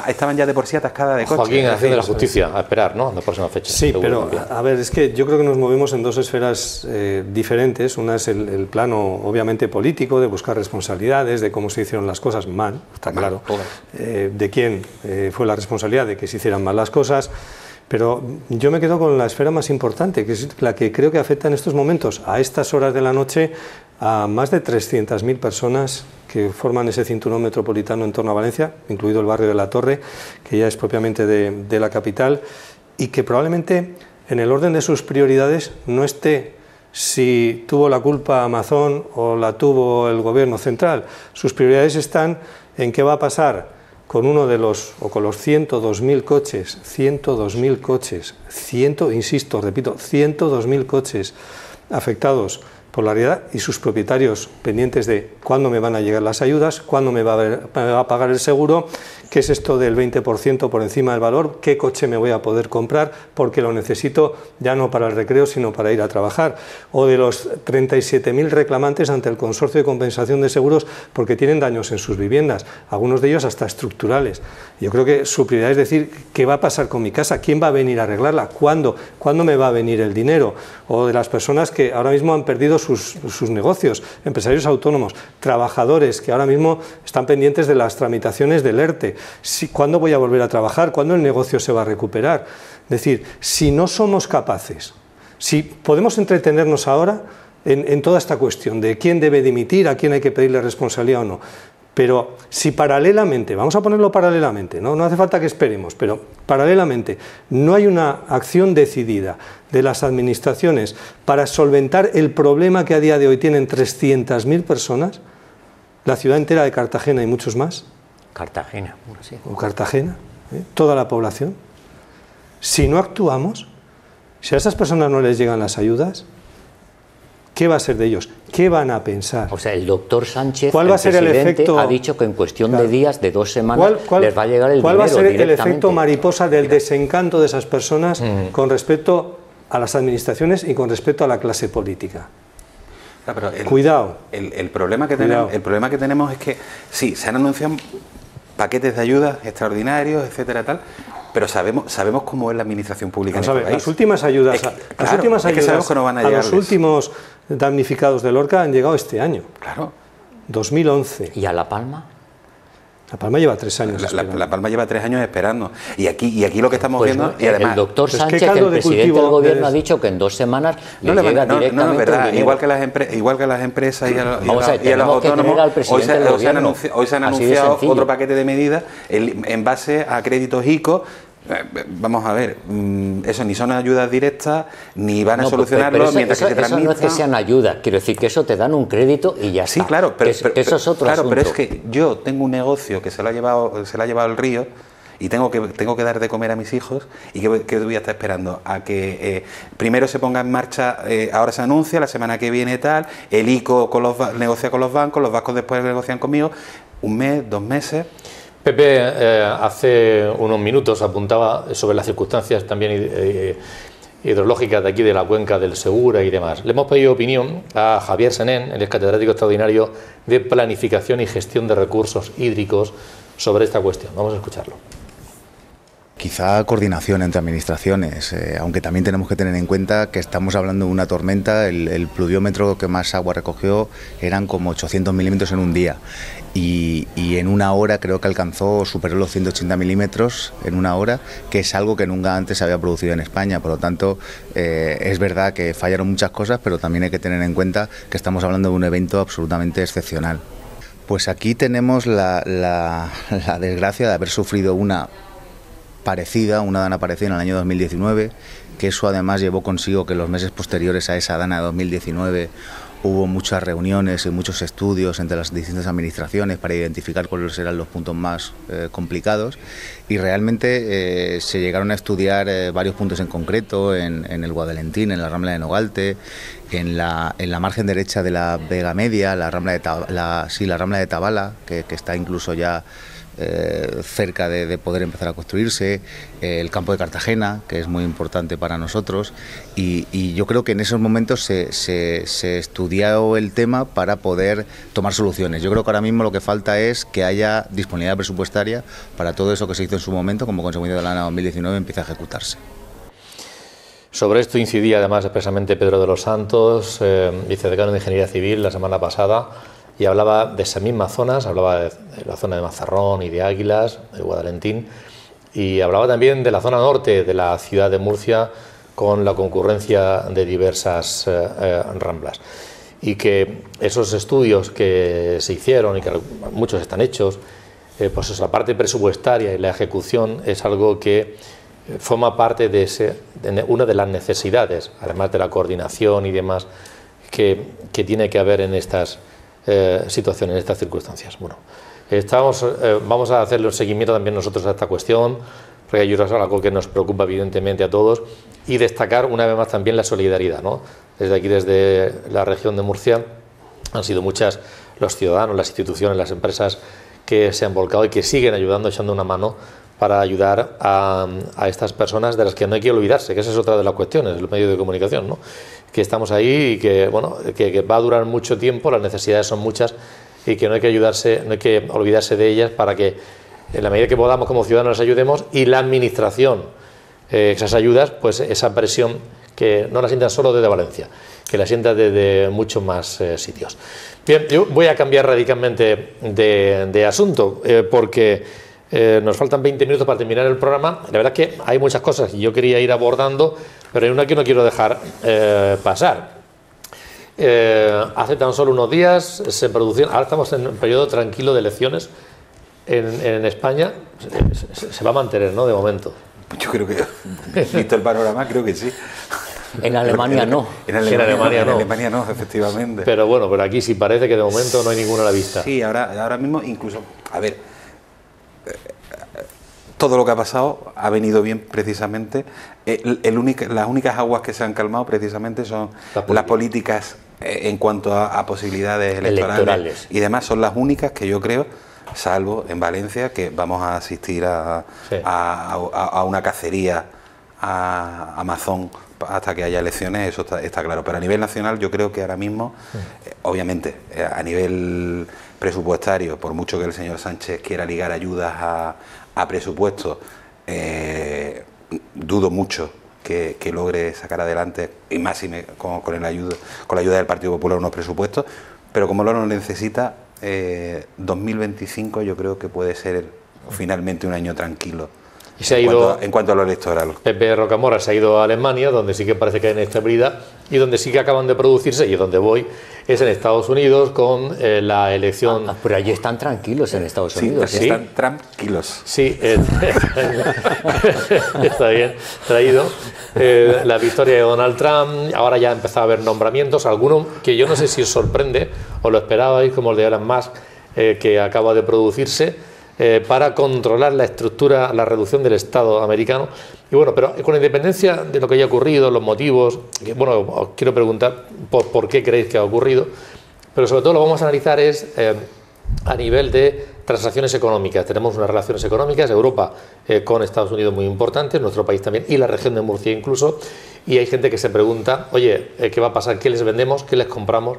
estaban ya de por sí atascadas de coches. Joaquín, acción de la justicia, a esperar, ¿no?, en la próxima fecha. Sí, pero a ver, es que yo creo que nos movemos en dos esferas diferentes. Una es el plano obviamente político, de buscar responsabilidades, de cómo se hicieron las cosas mal, está claro, de quién fue la responsabilidad de que se hicieran mal las cosas. Pero yo me quedo con la esfera más importante, que es la que creo que afecta en estos momentos, a estas horas de la noche, a más de 300.000 personas que forman ese cinturón metropolitano en torno a Valencia, incluido el barrio de La Torre, que ya es propiamente de la capital, y que probablemente en el orden de sus prioridades no esté si tuvo la culpa Amazon o la tuvo el gobierno central. Sus prioridades están en qué va a pasar con uno de los, o con los 102.000 coches, 102.000 coches, insisto, repito, 102.000 coches afectados por la riada y sus propietarios pendientes de cuándo me van a llegar las ayudas, cuándo me va a pagar el seguro, qué es esto del 20% por encima del valor, qué coche me voy a poder comprar porque lo necesito ya no para el recreo sino para ir a trabajar, o de los 37.000 reclamantes ante el Consorcio de Compensación de Seguros porque tienen daños en sus viviendas, algunos de ellos hasta estructurales. Yo creo que su prioridad es decir, ¿qué va a pasar con mi casa? ¿Quién va a venir a arreglarla? ¿Cuándo me va a venir el dinero? O de las personas que ahora mismo han perdido sus negocios, empresarios autónomos, trabajadores que ahora mismo están pendientes de las tramitaciones del ERTE. ¿Cuándo voy a volver a trabajar? ¿Cuándo el negocio se va a recuperar? Es decir, si no somos capaces, si podemos entretenernos ahora en toda esta cuestión de quién debe dimitir, a quién hay que pedirle responsabilidad o no, pero si paralelamente, vamos a ponerlo paralelamente, no hace falta que esperemos, pero paralelamente no hay una acción decidida de las administraciones para solventar el problema que a día de hoy tienen 300.000 personas, la ciudad entera de Cartagena y muchos más. Cartagena, sí. O Cartagena, toda la población. Si no actuamos, si a esas personas no les llegan las ayudas, ¿qué va a ser de ellos? ¿Qué van a pensar? O sea, el doctor Sánchez, ¿cuál va a ser el efecto? Ha dicho que en cuestión de días, de 2 semanas, les va a llegar el dinero. ¿Cuál va a ser el efecto mariposa del desencanto de esas personas con respecto a las administraciones y con respecto a la clase política? Pero cuidado. El problema que tenemos es que sí, se han anunciado paquetes de ayudas extraordinarios, etcétera, tal, pero sabemos cómo es la administración pública en este país. Las últimas ayudas, a los últimos damnificados de Lorca han llegado este año. Claro. 2011. ¿Y a La Palma? La Palma lleva 3 años La Palma lleva 3 años esperando. Y aquí lo que estamos viendo... No, y además, el doctor Sánchez, el presidente del gobierno, ha dicho que en 2 semanas le llega directamente no es verdad. el igual que las empresas y a los autónomos, hoy se han anunciado otro paquete de medidas en base a créditos ICO. Vamos a ver, eso ni son ayudas directas ni van a solucionarlo mientras que se transmitan. Eso no es que sean ayudas, quiero decir que eso te dan un crédito y ya está. Sí, claro, pero eso es otro asunto. Pero es que yo tengo un negocio que se lo ha llevado el río y tengo que dar de comer a mis hijos y que voy a estar esperando a que primero se ponga en marcha, ahora se anuncia, la semana que viene tal, el ICO negocia con los bancos después negocian conmigo, 1 mes, 2 meses... Pepe, hace unos minutos apuntaba sobre las circunstancias también hidrológicas de aquí de la cuenca del Segura y demás. Le hemos pedido opinión a Javier Senén, el catedrático extraordinario de Planificación y Gestión de Recursos Hídricos, sobre esta cuestión. Vamos a escucharlo. Quizá coordinación entre administraciones, aunque también tenemos que tener en cuenta que estamos hablando de una tormenta. El pluviómetro que más agua recogió eran como 800 milímetros en un día y en 1 hora creo que superó los 180 milímetros en 1 hora, que es algo que nunca antes se había producido en España. Por lo tanto, es verdad que fallaron muchas cosas, pero también hay que tener en cuenta que estamos hablando de un evento absolutamente excepcional. Pues aquí tenemos la desgracia de haber sufrido una dana parecida en el año 2019, que eso además llevó consigo que los meses posteriores a esa dana de 2019 hubo muchas reuniones y muchos estudios entre las distintas administraciones para identificar cuáles eran los puntos más complicados, y realmente se llegaron a estudiar varios puntos en concreto en el Guadalentín, en la Rambla de Nogalte, en la margen derecha de la Vega Media, la Rambla de Tabala, que está incluso ya cerca de poder empezar a construirse, el campo de Cartagena, que es muy importante para nosotros, y yo creo que en esos momentos se estudió el tema para poder tomar soluciones. Yo creo que ahora mismo lo que falta es que haya disponibilidad presupuestaria para todo eso que se hizo en su momento, como consecuencia de la ANA 2019, empiece a ejecutarse. Sobre esto incidía además expresamente Pedro de los Santos, vicedecano de Ingeniería Civil, la semana pasada, y hablaba de esas mismas zonas, hablaba de la zona de Mazarrón y de Águilas, de Guadalentín, y hablaba también de la zona norte de la ciudad de Murcia, con la concurrencia de diversas ramblas. Y que esos estudios que se hicieron, y que muchos están hechos, pues eso, la parte presupuestaria y la ejecución es algo que forma parte de una de las necesidades, además de la coordinación y demás, que tiene que haber en estas situaciones, en estas circunstancias. Bueno, vamos a hacerle un seguimiento también nosotros a esta cuestión, porque hay algo que nos preocupa evidentemente a todos, y destacar una vez más también la solidaridad, ¿no? Desde aquí, desde la región de Murcia, han sido muchas los ciudadanos, las instituciones, las empresas que se han volcado y que siguen ayudando, echando una mano para ayudar a estas personas, de las que no hay que olvidarse, que esa es otra de las cuestiones, los medios de comunicación, ¿no? Que estamos ahí y que, bueno, que va a durar mucho tiempo, las necesidades son muchas y que no hay que olvidarse de ellas, para que en la medida que podamos como ciudadanos las ayudemos, y la administración, esas ayudas, pues esa presión, que no la sientan solo desde Valencia, que la sientan desde muchos más sitios. Bien, yo voy a cambiar radicalmente de asunto, porque nos faltan 20 minutos para terminar el programa. La verdad es que hay muchas cosas que yo quería ir abordando, pero hay una que no quiero dejar pasar. Hace tan solo unos días se produjeron, ahora estamos en un periodo tranquilo de elecciones en España, se va a mantener, ¿no?, de momento. Yo creo que, visto el panorama, creo que sí. En Alemania no. En Alemania no, efectivamente. Pero bueno, pero aquí sí parece que de momento no hay ninguna a la vista. Sí, ahora mismo incluso, a ver, todo lo que ha pasado ha venido bien precisamente. Las únicas aguas que se han calmado precisamente son las políticas en cuanto a posibilidades electorales y demás, son las únicas que yo creo, salvo en Valencia, que vamos a asistir a una cacería a Amazon hasta que haya elecciones, eso está claro. Pero a nivel nacional yo creo que ahora mismo, obviamente, a nivel presupuestario, por mucho que el señor Sánchez quiera ligar ayudas a presupuestos, dudo mucho que logre sacar adelante, y más con la ayuda del Partido Popular, unos presupuestos, pero como lo necesita, 2025 yo creo que puede ser finalmente un año tranquilo. Y se ha ido, en cuanto a lo electoral. Pepe Rocamora se ha ido a Alemania, donde sí que parece que hay inestabilidad y donde sí que acaban de producirse, y donde voy es en Estados Unidos con la elección. Pero allí están tranquilos en Estados Unidos. Sí, están tranquilos. Sí, está bien traído. La victoria de Donald Trump, ahora ya ha empezado a haber nombramientos, algunos que yo no sé si os sorprende o lo esperabais, como el de Elon Musk, que acaba de producirse. Para controlar la estructura, la reducción del Estado americano. Y bueno, pero con independencia de lo que haya ocurrido, los motivos, bueno, os quiero preguntar por qué creéis que ha ocurrido, pero sobre todo lo vamos a analizar es a nivel de transacciones económicas. Tenemos unas relaciones económicas, Europa con Estados Unidos muy importantes, nuestro país también, y la región de Murcia incluso, y hay gente que se pregunta, oye, ¿qué va a pasar? ¿Qué les vendemos? ¿Qué les compramos?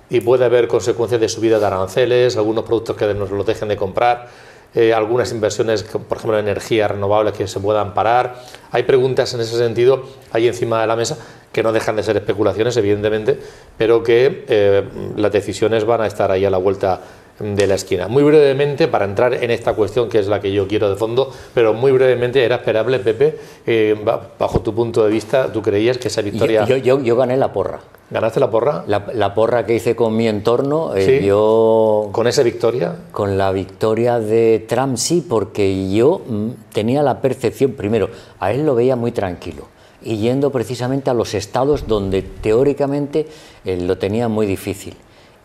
Y puede haber consecuencias de subida de aranceles, algunos productos que nos los dejen de comprar, algunas inversiones, por ejemplo, en energías renovables que se puedan parar. Hay preguntas en ese sentido ahí encima de la mesa que no dejan de ser especulaciones, evidentemente, pero que las decisiones van a estar ahí a la vuelta de la esquina. Muy brevemente, para entrar en esta cuestión que es la que yo quiero de fondo, pero muy brevemente, ¿era esperable, Pepe, bajo tu punto de vista, tú creías que esa victoria... Yo gané la porra. ¿Ganaste la porra? La porra que hice con mi entorno, ¿Sí? yo... ¿Con esa victoria? Con la victoria de Trump sí, porque yo tenía la percepción, primero, a él lo veía muy tranquilo, y yendo precisamente a los estados donde teóricamente lo tenía muy difícil.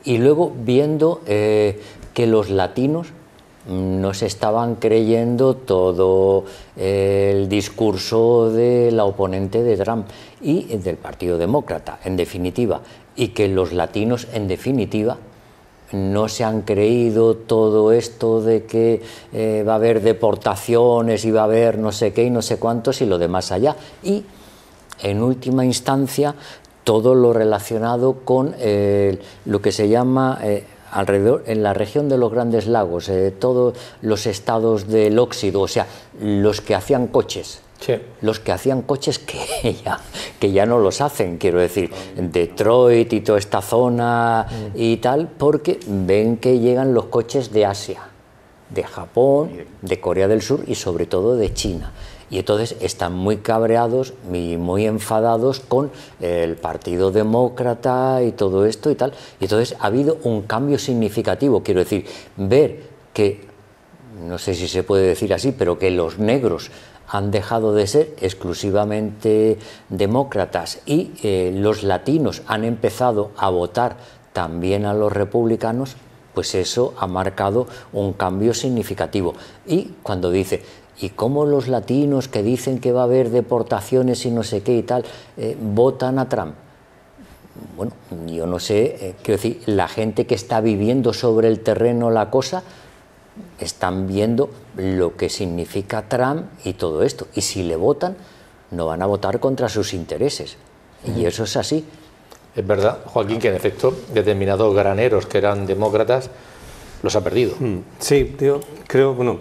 Y luego viendo que los latinos no se estaban creyendo todo el discurso de la oponente de Trump y del Partido Demócrata, en definitiva, y que los latinos, en definitiva, no se han creído todo esto de que va a haber deportaciones y va a haber no sé qué y no sé cuántos y lo demás allá. Y, en última instancia, todo lo relacionado con lo que se llama alrededor, en la región de los Grandes Lagos, todos los estados del óxido, o sea, los que hacían coches. Sí. Los que hacían coches que ya no los hacen, quiero decir, Detroit y toda esta zona y tal, porque ven que llegan los coches de Asia, de Japón, de Corea del Sur y sobre todo de China. Y entonces están muy cabreados y muy enfadados con el Partido Demócrata y todo esto y tal. Y entonces ha habido un cambio significativo, quiero decir, ver que, no sé si se puede decir así, pero que los negros han dejado de ser exclusivamente demócratas y los latinos han empezado a votar también a los republicanos, pues eso ha marcado un cambio significativo. Y cuando dice, ¿y cómo los latinos que dicen que va a haber deportaciones y no sé qué y tal, votan a Trump? Bueno, yo no sé, quiero decir, la gente que está viviendo sobre el terreno la cosa, están viendo lo que significa Trump y todo esto. Y si le votan, no van a votar contra sus intereses. Y eso es así. Es verdad, Joaquín, que en efecto determinados graneros que eran demócratas los ha perdido. Sí, yo creo, bueno,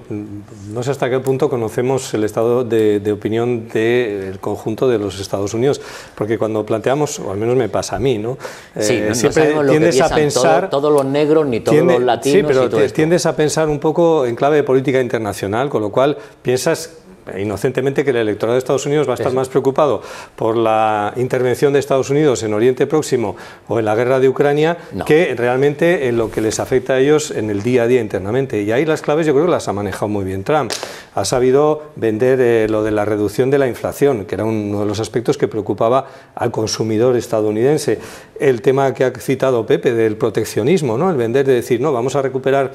no sé hasta qué punto conocemos el estado de opinión del conjunto de los Estados Unidos, porque cuando planteamos, o al menos me pasa a mí, ¿no? Sí, siempre tiendes a pensar... Todos los negros ni todos los latinos. Sí, pero y todo esto. Tiendes a pensar un poco en clave de política internacional, con lo cual piensas inocentemente que el electorado de Estados Unidos va a estar más preocupado por la intervención de Estados Unidos en Oriente Próximo o en la guerra de Ucrania que realmente en lo que les afecta a ellos en el día a día internamente. Y ahí las claves yo creo que las ha manejado muy bien Trump. Ha sabido vender lo de la reducción de la inflación, que era uno de los aspectos que preocupaba al consumidor estadounidense. El tema que ha citado Pepe del proteccionismo, ¿no? El vender, de decir, no, vamos a recuperar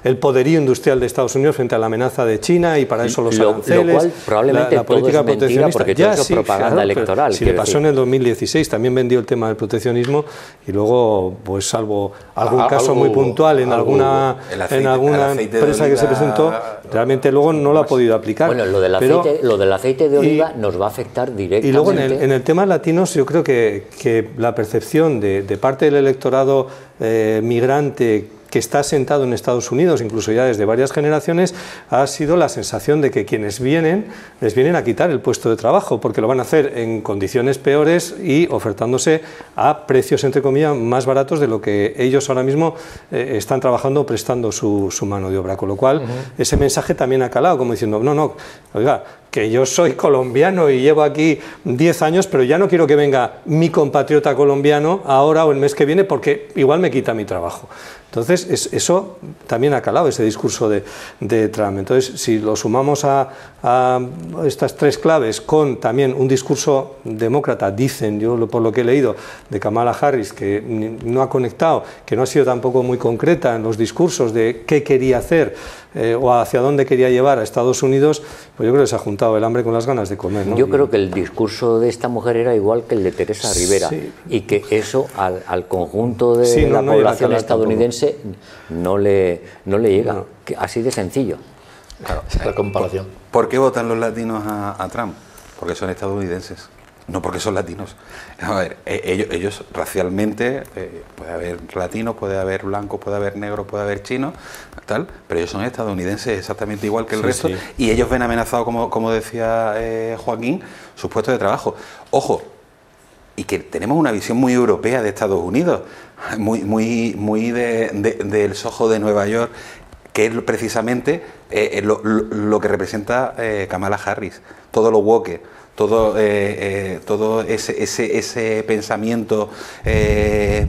el poderío industrial de Estados Unidos frente a la amenaza de China y para eso los aranceles, lo cual probablemente la política todo es mentira, porque todo eso es propaganda electoral. Si le pasó en el 2016, también vendió el tema del proteccionismo y luego, pues salvo algún caso muy puntual en alguna empresa que se presentó, realmente luego no lo ha podido aplicar. Bueno, lo del aceite de oliva nos va a afectar directamente. Y luego en el tema latinos yo creo que la percepción de parte del electorado migrante que está asentado en Estados Unidos, incluso ya desde varias generaciones, ha sido la sensación de que quienes vienen, les vienen a quitar el puesto de trabajo, porque lo van a hacer en condiciones peores y ofertándose a precios, entre comillas, más baratos de lo que ellos ahora mismo están trabajando o prestando su mano de obra, con lo cual ese mensaje también ha calado, como diciendo, no, oiga, que yo soy colombiano y llevo aquí 10 años, pero ya no quiero que venga mi compatriota colombiano ahora o el mes que viene porque igual me quita mi trabajo. Entonces, eso también ha calado, ese discurso de Trump. Entonces, si lo sumamos a estas tres claves con también un discurso demócrata, dicen, yo por lo que he leído, de Kamala Harris, que no ha conectado, que no ha sido tampoco muy concreta en los discursos de qué quería hacer o hacia dónde quería llevar a Estados Unidos, pues yo creo que se ha juntado el hambre con las ganas de comer, ¿no? Yo creo que el discurso de esta mujer era igual que el de Teresa Rivera, sí, y que eso al conjunto de sí, la población llega estadounidense no le llega, no. Así de sencillo. Claro, la comparación. ¿Por qué votan los latinos a Trump? Porque son estadounidenses, no porque son latinos. A ver, ellos racialmente, puede haber latinos, puede haber blancos, puede haber negros, puede haber chinos, tal, pero ellos son estadounidenses exactamente igual que el resto, y ellos ven amenazado, como decía Joaquín, sus puestos de trabajo. Ojo, y que tenemos una visión muy europea de Estados Unidos, muy del Soho de Nueva York, que es precisamente lo que representa Kamala Harris, todo lo woke, todo ese pensamiento de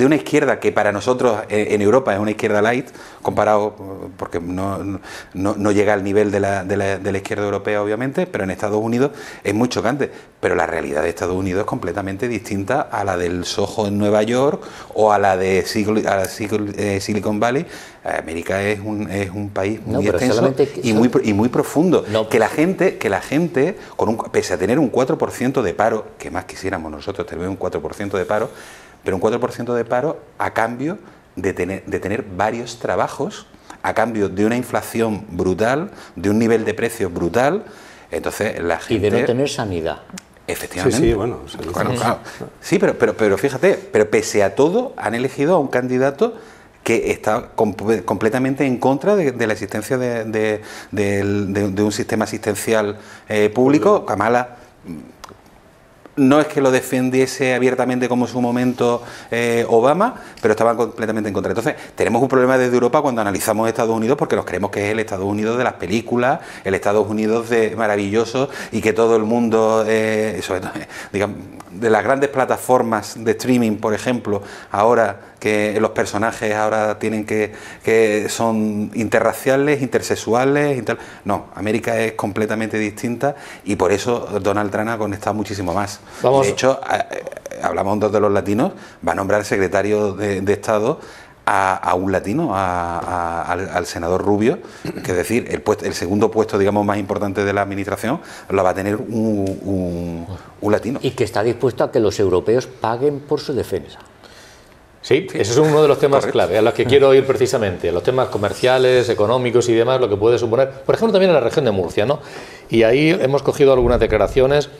una izquierda que para nosotros en Europa es una izquierda light, comparado, porque no llega al nivel de la izquierda europea, obviamente, pero en Estados Unidos es muy chocante. Pero la realidad de Estados Unidos es completamente distinta a la del Soho en Nueva York o a la de Silicon Valley. América es un país muy extenso y muy profundo. No, que la gente pese a tener un 4% de paro, que más quisiéramos nosotros tener un 4% de paro, pero un 4% de paro a cambio de tener varios trabajos, a cambio de una inflación brutal, de un nivel de precios brutal. Entonces la gente... Y de no tener sanidad. Efectivamente. Sí, bueno, claro. Sí, pero fíjate, pero pese a todo han elegido a un candidato que está completamente en contra de la existencia de un sistema asistencial público. Kamala no es que lo defendiese abiertamente como en su momento Obama, pero estaban completamente en contra. Entonces, tenemos un problema desde Europa cuando analizamos Estados Unidos, porque nos creemos que es el Estados Unidos de las películas, el Estados Unidos maravilloso, y que todo el mundo, sobre todo, digamos, de las grandes plataformas de streaming, por ejemplo, ahora que los personajes ahora tienen que son interraciales, intersexuales, no, América es completamente distinta, y por eso Donald Trump ha conectado muchísimo más. De hecho, hablamos de los latinos, va a nombrar secretario de Estado a un latino, al senador Rubio, que es decir, el segundo puesto, digamos, más importante de la administración lo va a tener un latino. Y que está dispuesto a que los europeos paguen por su defensa. Sí, ese es uno de los temas clave a los que quiero ir precisamente, los temas comerciales, económicos y demás, lo que puede suponer, por ejemplo, también en la región de Murcia, ¿no? Y ahí hemos cogido algunas declaraciones,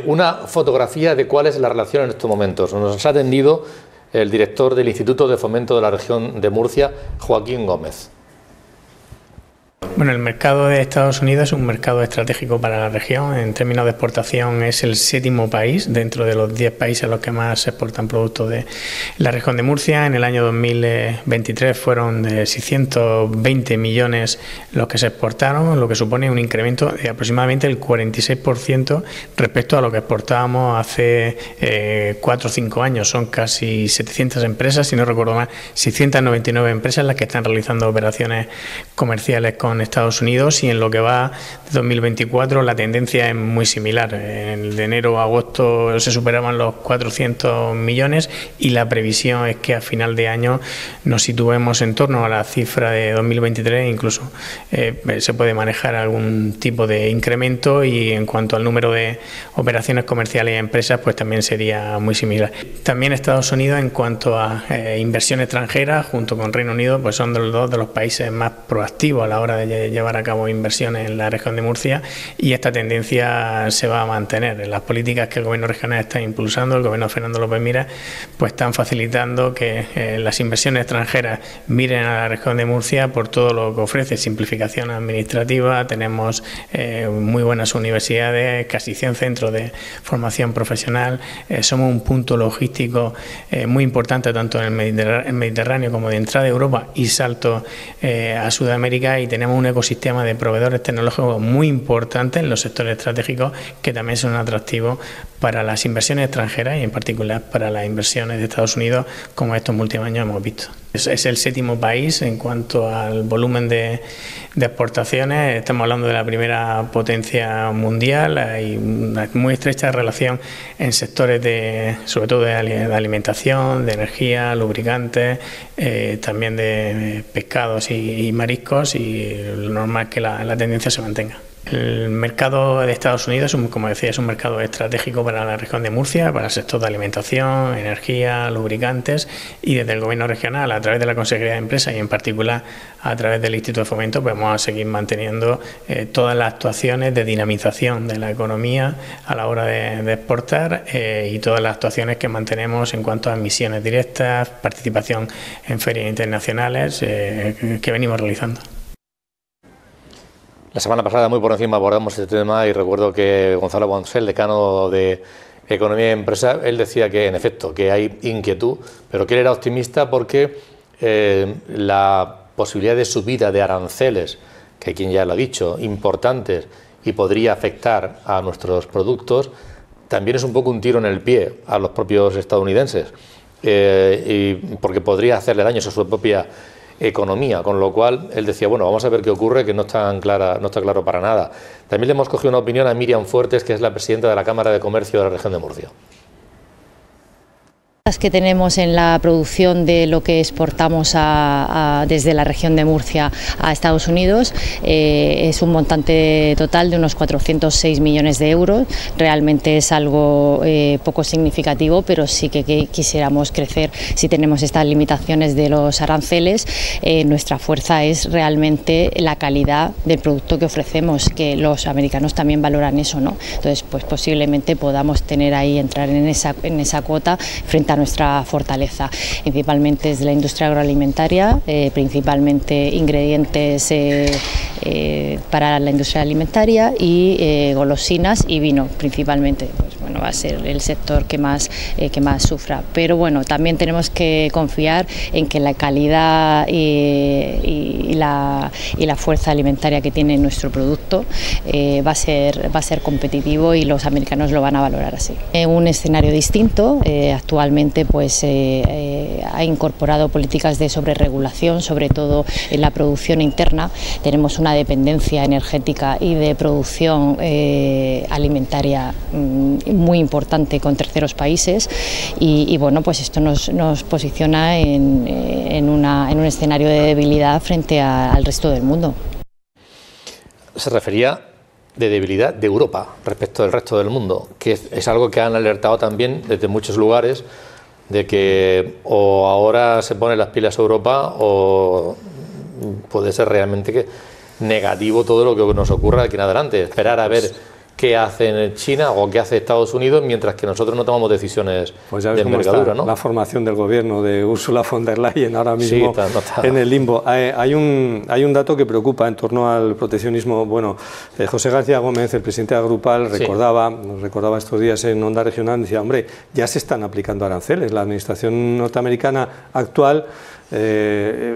una fotografía de cuál es la relación en estos momentos. Nos ha atendido el director del Instituto de Fomento de la Región de Murcia, Joaquín Gómez. Bueno, el mercado de Estados Unidos es un mercado estratégico para la región. En términos de exportación es el 7º país dentro de los 10 países a los que más se exportan productos de la región de Murcia. En el año 2023 fueron 620 millones los que se exportaron, lo que supone un incremento de aproximadamente el 46% respecto a lo que exportábamos hace 4 o 5 años. Son casi 700 empresas, si no recuerdo mal, 699 empresas las que están realizando operaciones comerciales con Estados Unidos, y en lo que va de 2024 la tendencia es muy similar. De enero a agosto se superaban los 400 millones y la previsión es que a final de año nos situemos en torno a la cifra de 2023, incluso se puede manejar algún tipo de incremento, y en cuanto al número de operaciones comerciales y empresas, pues también sería muy similar. También Estados Unidos, en cuanto a inversión extranjera, junto con Reino Unido, pues son dos de los países más proactivos a la hora de llevar a cabo inversiones en la región de Murcia, y esta tendencia se va a mantener. Las políticas que el Gobierno regional está impulsando, el Gobierno de Fernando López Miras, pues están facilitando que las inversiones extranjeras miren a la región de Murcia por todo lo que ofrece: simplificación administrativa, tenemos muy buenas universidades, casi 100 centros de formación profesional, somos un punto logístico muy importante tanto en el Mediterráneo como de entrada a Europa y salto a Sudamérica, y tenemos un ecosistema de proveedores tecnológicos muy importante en los sectores estratégicos que también son atractivos para las inversiones extranjeras y en particular para las inversiones de Estados Unidos, como estos últimos años hemos visto. Es el 7º país en cuanto al volumen de exportaciones. Estamos hablando de la primera potencia mundial. Hay una muy estrecha relación en sectores sobre todo de alimentación, de energía, lubricantes, también de pescados y mariscos, y lo normal es que la tendencia se mantenga. El mercado de Estados Unidos, como decía, es un mercado estratégico para la región de Murcia, para el sector de alimentación, energía, lubricantes, y desde el Gobierno regional, a través de la Consejería de Empresa y en particular a través del Instituto de Fomento, pues vamos a seguir manteniendo todas las actuaciones de dinamización de la economía a la hora de exportar, y todas las actuaciones que mantenemos en cuanto a emisiones directas, participación en ferias internacionales que venimos realizando. La semana pasada muy por encima abordamos este tema y recuerdo que Gonzalo Boncel, decano de Economía y Empresa, él decía que en efecto que hay inquietud, pero que él era optimista porque la posibilidad de subida de aranceles, que hay quien ya lo ha dicho, importantes y podría afectar a nuestros productos, también es un poco un tiro en el pie a los propios estadounidenses, y porque podría hacerle daños a su propia economía, con lo cual él decía, bueno, vamos a ver qué ocurre, que no está claro para nada. También le hemos cogido una opinión a Miriam Fuertes, que es la presidenta de la Cámara de Comercio de la región de Murcia. Que tenemos en la producción de lo que exportamos desde la región de Murcia a Estados Unidos es un montante total de unos 406 millones de euros. Realmente es algo poco significativo, pero sí que quisiéramos crecer si tenemos estas limitaciones de los aranceles. Nuestra fuerza es realmente la calidad del producto que ofrecemos, que los americanos también valoran eso, ¿no? Entonces, pues posiblemente podamos entrar en esa cuota frente a nuestra fortaleza, principalmente es de la industria agroalimentaria, principalmente ingredientes para la industria alimentaria y golosinas y vino, principalmente. Pues bueno, va a ser el sector que más sufra, pero bueno, también tenemos que confiar en que la calidad y la fuerza alimentaria que tiene nuestro producto va a ser competitivo, y los americanos lo van a valorar así. Un escenario distinto, actualmente pues ha incorporado políticas de sobreregulación, sobre todo en la producción interna. Tenemos una dependencia energética y de producción alimentaria muy importante con terceros países, y bueno, pues esto nos posiciona en un escenario de debilidad frente al resto del mundo. Se refería de debilidad de Europa respecto del resto del mundo, que es algo que han alertado también desde muchos lugares, de que o ahora se pone las pilas a Europa o puede ser realmente negativo todo lo que nos ocurra de aquí en adelante. Esperar a ver qué hace China o qué hace Estados Unidos, mientras que nosotros no tomamos decisiones pues ya ves de cómo envergadura, está, ¿no? La formación del gobierno de Ursula von der Leyen ahora mismo sí, no está en el limbo. Hay un dato que preocupa en torno al proteccionismo. Bueno, José García Gómez, el presidente de Agrupal, nos recordaba estos días en Onda Regional, decía, hombre, ya se están aplicando aranceles. La administración norteamericana actual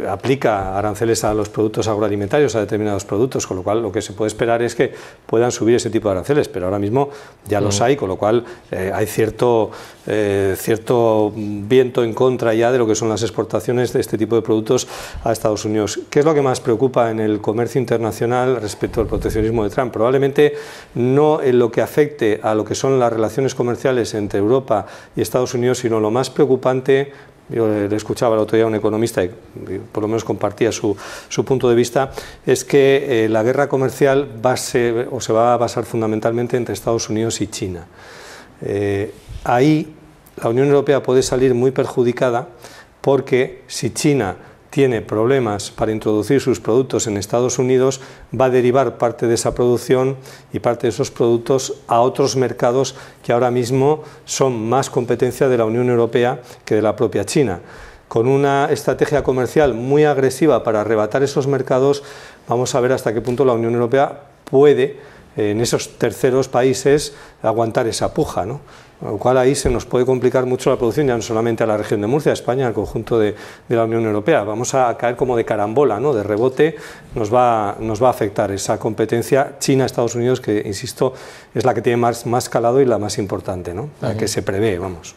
aplica aranceles a los productos agroalimentarios, a determinados productos, con lo cual lo que se puede esperar es que puedan subir ese tipo de aranceles, pero ahora mismo ya los hay, con lo cual hay cierto viento en contra ya de lo que son las exportaciones de este tipo de productos a Estados Unidos. ¿Qué es lo que más preocupa en el comercio internacional respecto al proteccionismo de Trump? Probablemente no en lo que afecte a lo que son las relaciones comerciales entre Europa y Estados Unidos, sino lo más preocupante. Yo le escuchaba el otro día a un economista y por lo menos compartía su punto de vista, es que la guerra comercial se va a basar fundamentalmente entre Estados Unidos y China. Ahí la Unión Europea puede salir muy perjudicada, porque si China tiene problemas para introducir sus productos en Estados Unidos, va a derivar parte de esa producción y parte de esos productos a otros mercados que ahora mismo son más competencia de la Unión Europea que de la propia China. Con una estrategia comercial muy agresiva para arrebatar esos mercados, vamos a ver hasta qué punto la Unión Europea puede, en esos terceros países, aguantar esa puja, ¿no? Con lo cual ahí se nos puede complicar mucho la producción, ya no solamente a la región de Murcia, a España, al conjunto de la Unión Europea. Vamos a caer como de carambola, ¿no? De rebote, nos va a afectar esa competencia China-Estados Unidos, que, insisto, es la que tiene más calado y la más importante, ¿no? La que se prevé, vamos.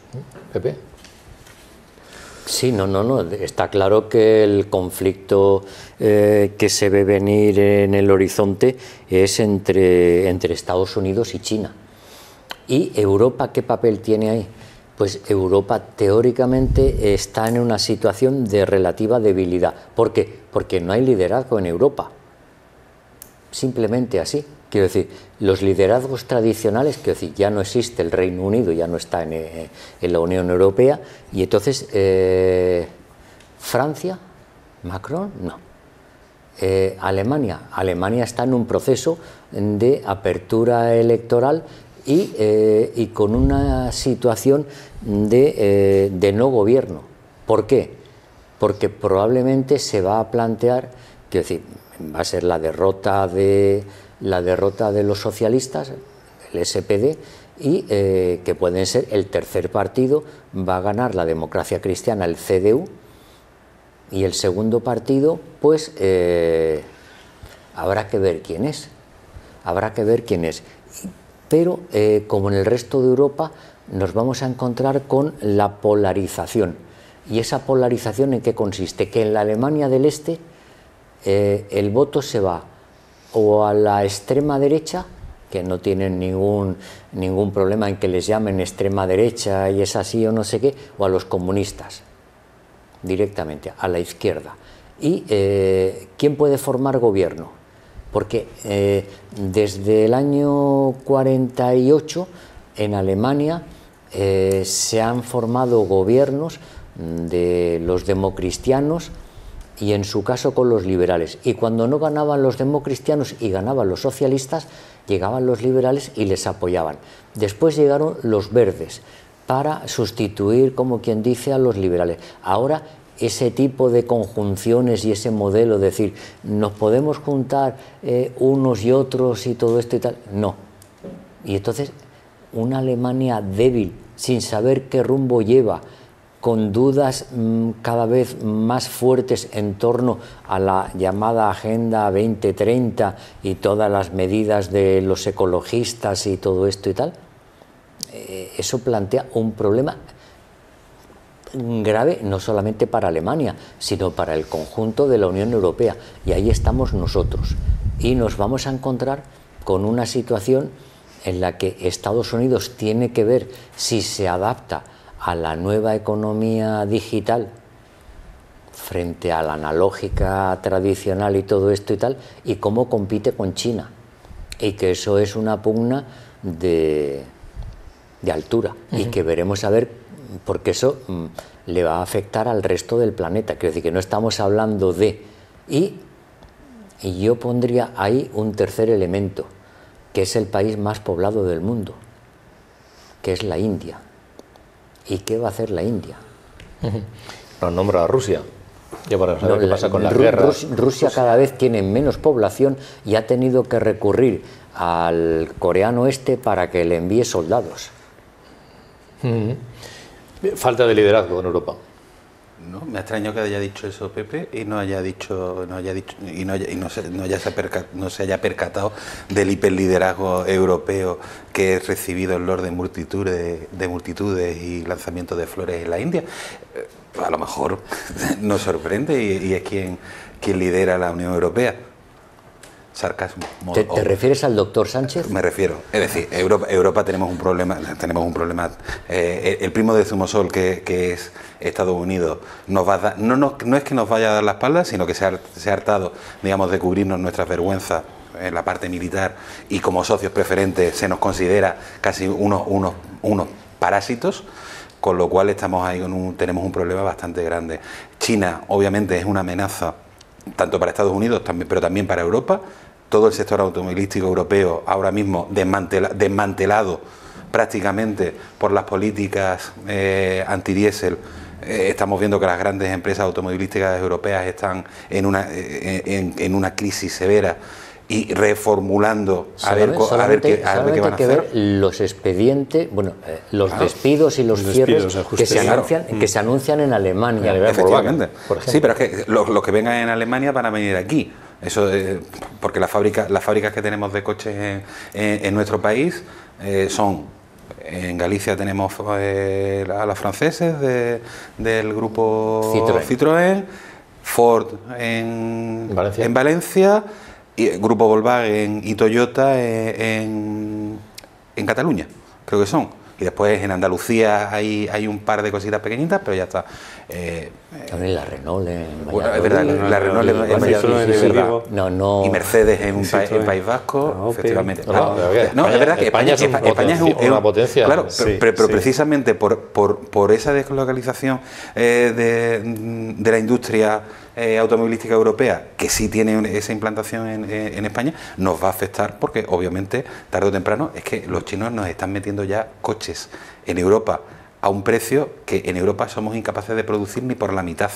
Pepe. Sí, no, está claro que el conflicto que se ve venir en el horizonte es entre Estados Unidos y China. ¿Y Europa qué papel tiene ahí? Pues Europa teóricamente está en una situación de relativa debilidad. ¿Por qué? Porque no hay liderazgo en Europa. Simplemente así. Quiero decir, los liderazgos tradicionales, quiero decir, ya no existe el Reino Unido, ya no está en la Unión Europea, y entonces Francia, Macron, no. Alemania está en un proceso de apertura electoral y con una situación de no gobierno. ¿Por qué? Porque probablemente se va a plantear, quiero decir, va a ser la derrota de los socialistas, el SPD, y que pueden ser el tercer partido, va a ganar la Democracia Cristiana, el CDU, y el segundo partido, pues habrá que ver quién es. Pero, como en el resto de Europa, nos vamos a encontrar con la polarización. ¿Y esa polarización en qué consiste? Que en la Alemania del Este el voto se va o a la extrema derecha, que no tienen ningún problema en que les llamen extrema derecha y es así o no sé qué, o a los comunistas, directamente, a la izquierda. ¿Y quién puede formar gobierno? Porque desde el año 48 en Alemania se han formado gobiernos de los democristianos y en su caso con los liberales. Y cuando no ganaban los democristianos y ganaban los socialistas, llegaban los liberales y les apoyaban. Después llegaron los verdes para sustituir, como quien dice, a los liberales. Ahora ese tipo de conjunciones y ese modelo, de decir, nos podemos juntar unos y otros y todo esto y tal, no. Y entonces una Alemania débil, sin saber qué rumbo lleva, con dudas cada vez más fuertes en torno a la llamada Agenda 2030 y todas las medidas de los ecologistas y todo esto y tal, eso plantea un problema grave no solamente para Alemania, sino para el conjunto de la Unión Europea. Y ahí estamos nosotros. Y nos vamos a encontrar con una situación en la que Estados Unidos tiene que ver si se adapta a la nueva economía digital frente a la analógica tradicional y todo esto y tal, y cómo compite con China. Y que eso es una pugna de altura, y que veremos a ver, porque eso le va a afectar al resto del planeta. Quiero decir que no estamos hablando de... Y yo pondría ahí un tercer elemento, que es el país más poblado del mundo, que es la India. ¿Y qué va a hacer la India? Nos nombra a Rusia. Ya para saber qué pasa con las guerras. Rusia cada vez tiene menos población y ha tenido que recurrir al coreano este para que le envíe soldados. Falta de liderazgo en Europa. No, me extrañó que haya dicho eso Pepe y no se haya percatado del hiperliderazgo europeo que es recibido en Lord de multitudes y lanzamiento de flores en la India. A lo mejor nos sorprende y es quien lidera la Unión Europea. Sarcasmo. ¿Te refieres al doctor Sánchez? Me refiero. Es decir, Europa tenemos un problema. El primo de Zumosol, que es Estados Unidos, nos va a dar, no es que nos vaya a dar la espalda, sino que se ha hartado, digamos, de cubrirnos nuestras vergüenzas en la parte militar, y como socios preferentes se nos considera casi unos parásitos. con lo cual estamos ahí tenemos un problema bastante grande. China, obviamente, es una amenaza tanto para Estados Unidos, pero también para Europa. Todo el sector automovilístico europeo ahora mismo desmantelado prácticamente por las políticas antidiésel. Estamos viendo que las grandes empresas automovilísticas europeas están en una crisis severa y reformulando a ver qué van a hacer. Ver los expedientes, bueno, los despidos y los cierres que se anuncian en Alemania. Efectivamente. Por ejemplo. Sí, pero es que los que vengan en Alemania van a venir aquí. Eso porque las fábricas que tenemos de coches en nuestro país son, en Galicia tenemos a los franceses del grupo Citroën, Ford en Valencia, y el grupo Volkswagen y Toyota en Cataluña, creo que son. Y después en Andalucía hay un par de cositas pequeñitas, pero ya está. También la Renault en bueno, es verdad, la Renault en Valladolid, no. Y Mercedes en País Vasco, efectivamente. No, es verdad que España es una potencia. Claro, pero precisamente por esa deslocalización de la industria automovilística europea, que sí tiene esa implantación en España, nos va a afectar porque obviamente tarde o temprano es que los chinos nos están metiendo ya coches en Europa a un precio que en Europa somos incapaces de producir ni por la mitad,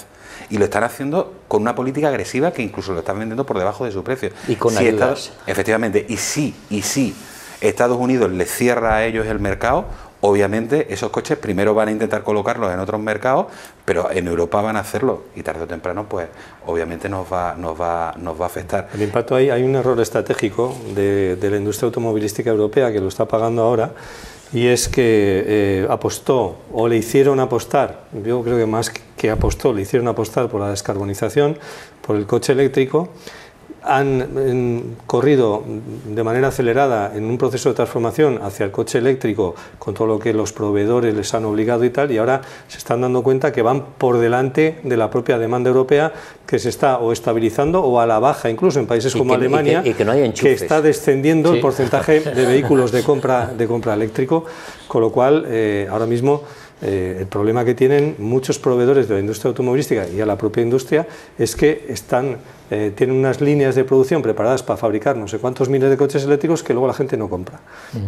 y lo están haciendo con una política agresiva que incluso lo están vendiendo por debajo de su precio. Y con ayudas. Efectivamente, y si Estados Unidos les cierra a ellos el mercado, obviamente esos coches primero van a intentar colocarlos en otros mercados, pero en Europa van a hacerlo y tarde o temprano pues obviamente nos va a afectar. El impacto hay un error estratégico de la industria automovilística europea que lo está pagando ahora, y es que apostó, o le hicieron apostar, yo creo que más que apostó, le hicieron apostar por la descarbonización, por el coche eléctrico. Han corrido de manera acelerada en un proceso de transformación hacia el coche eléctrico con todo lo que los proveedores les han obligado y tal, y ahora se están dando cuenta que van por delante de la propia demanda europea, que se está o estabilizando o a la baja, incluso en países como Alemania, que está descendiendo el porcentaje de vehículos de compra eléctrico, con lo cual ahora mismo el problema que tienen muchos proveedores de la industria automovilística y a la propia industria es que tienen unas líneas de producción preparadas para fabricar no sé cuántos miles de coches eléctricos que luego la gente no compra,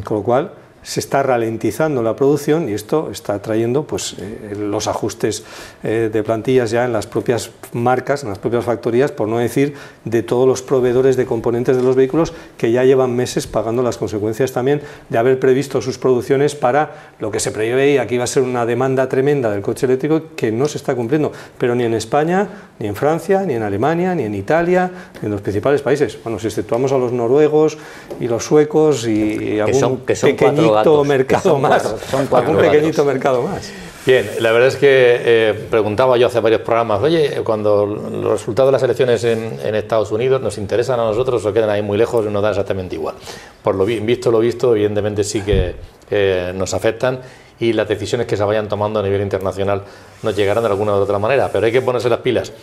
con lo cual se está ralentizando la producción, y esto está trayendo pues, los ajustes de plantillas ya en las propias marcas, en las propias factorías, por no decir de todos los proveedores de componentes de los vehículos que ya llevan meses pagando las consecuencias también de haber previsto sus producciones para lo que se preveía que iba a ser una demanda tremenda del coche eléctrico, que no se está cumpliendo, pero ni en España, ni en Francia, ni en Alemania, ni en Italia, ni en los principales países. Bueno, si exceptuamos a los noruegos y los suecos y algún pequeñito mercado más, algún pequeñito mercado más. Bien, la verdad es que preguntaba yo hace varios programas, oye, cuando los resultados de las elecciones en Estados Unidos nos interesan a nosotros o quedan ahí muy lejos y nos da exactamente igual. Por lo visto, evidentemente sí que nos afectan, y las decisiones que se vayan tomando a nivel internacional nos llegarán de alguna u otra manera, pero hay que ponerse las pilas.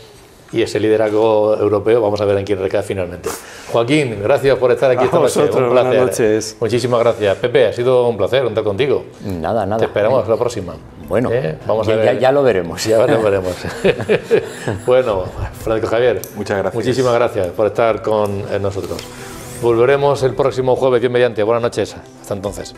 Y ese liderazgo europeo, vamos a ver en quién recae finalmente. Joaquín, gracias por estar aquí esta noche. Un placer. Buenas noches. Muchísimas gracias. Pepe, ha sido un placer contar contigo. Nada. Te esperamos la próxima. Bueno, vamos a ver. Ya lo veremos. Ya lo veremos. Bueno, Francisco Javier, muchas gracias. Muchísimas gracias por estar con nosotros. Volveremos el próximo jueves, Dios mediante. Buenas noches. Hasta entonces.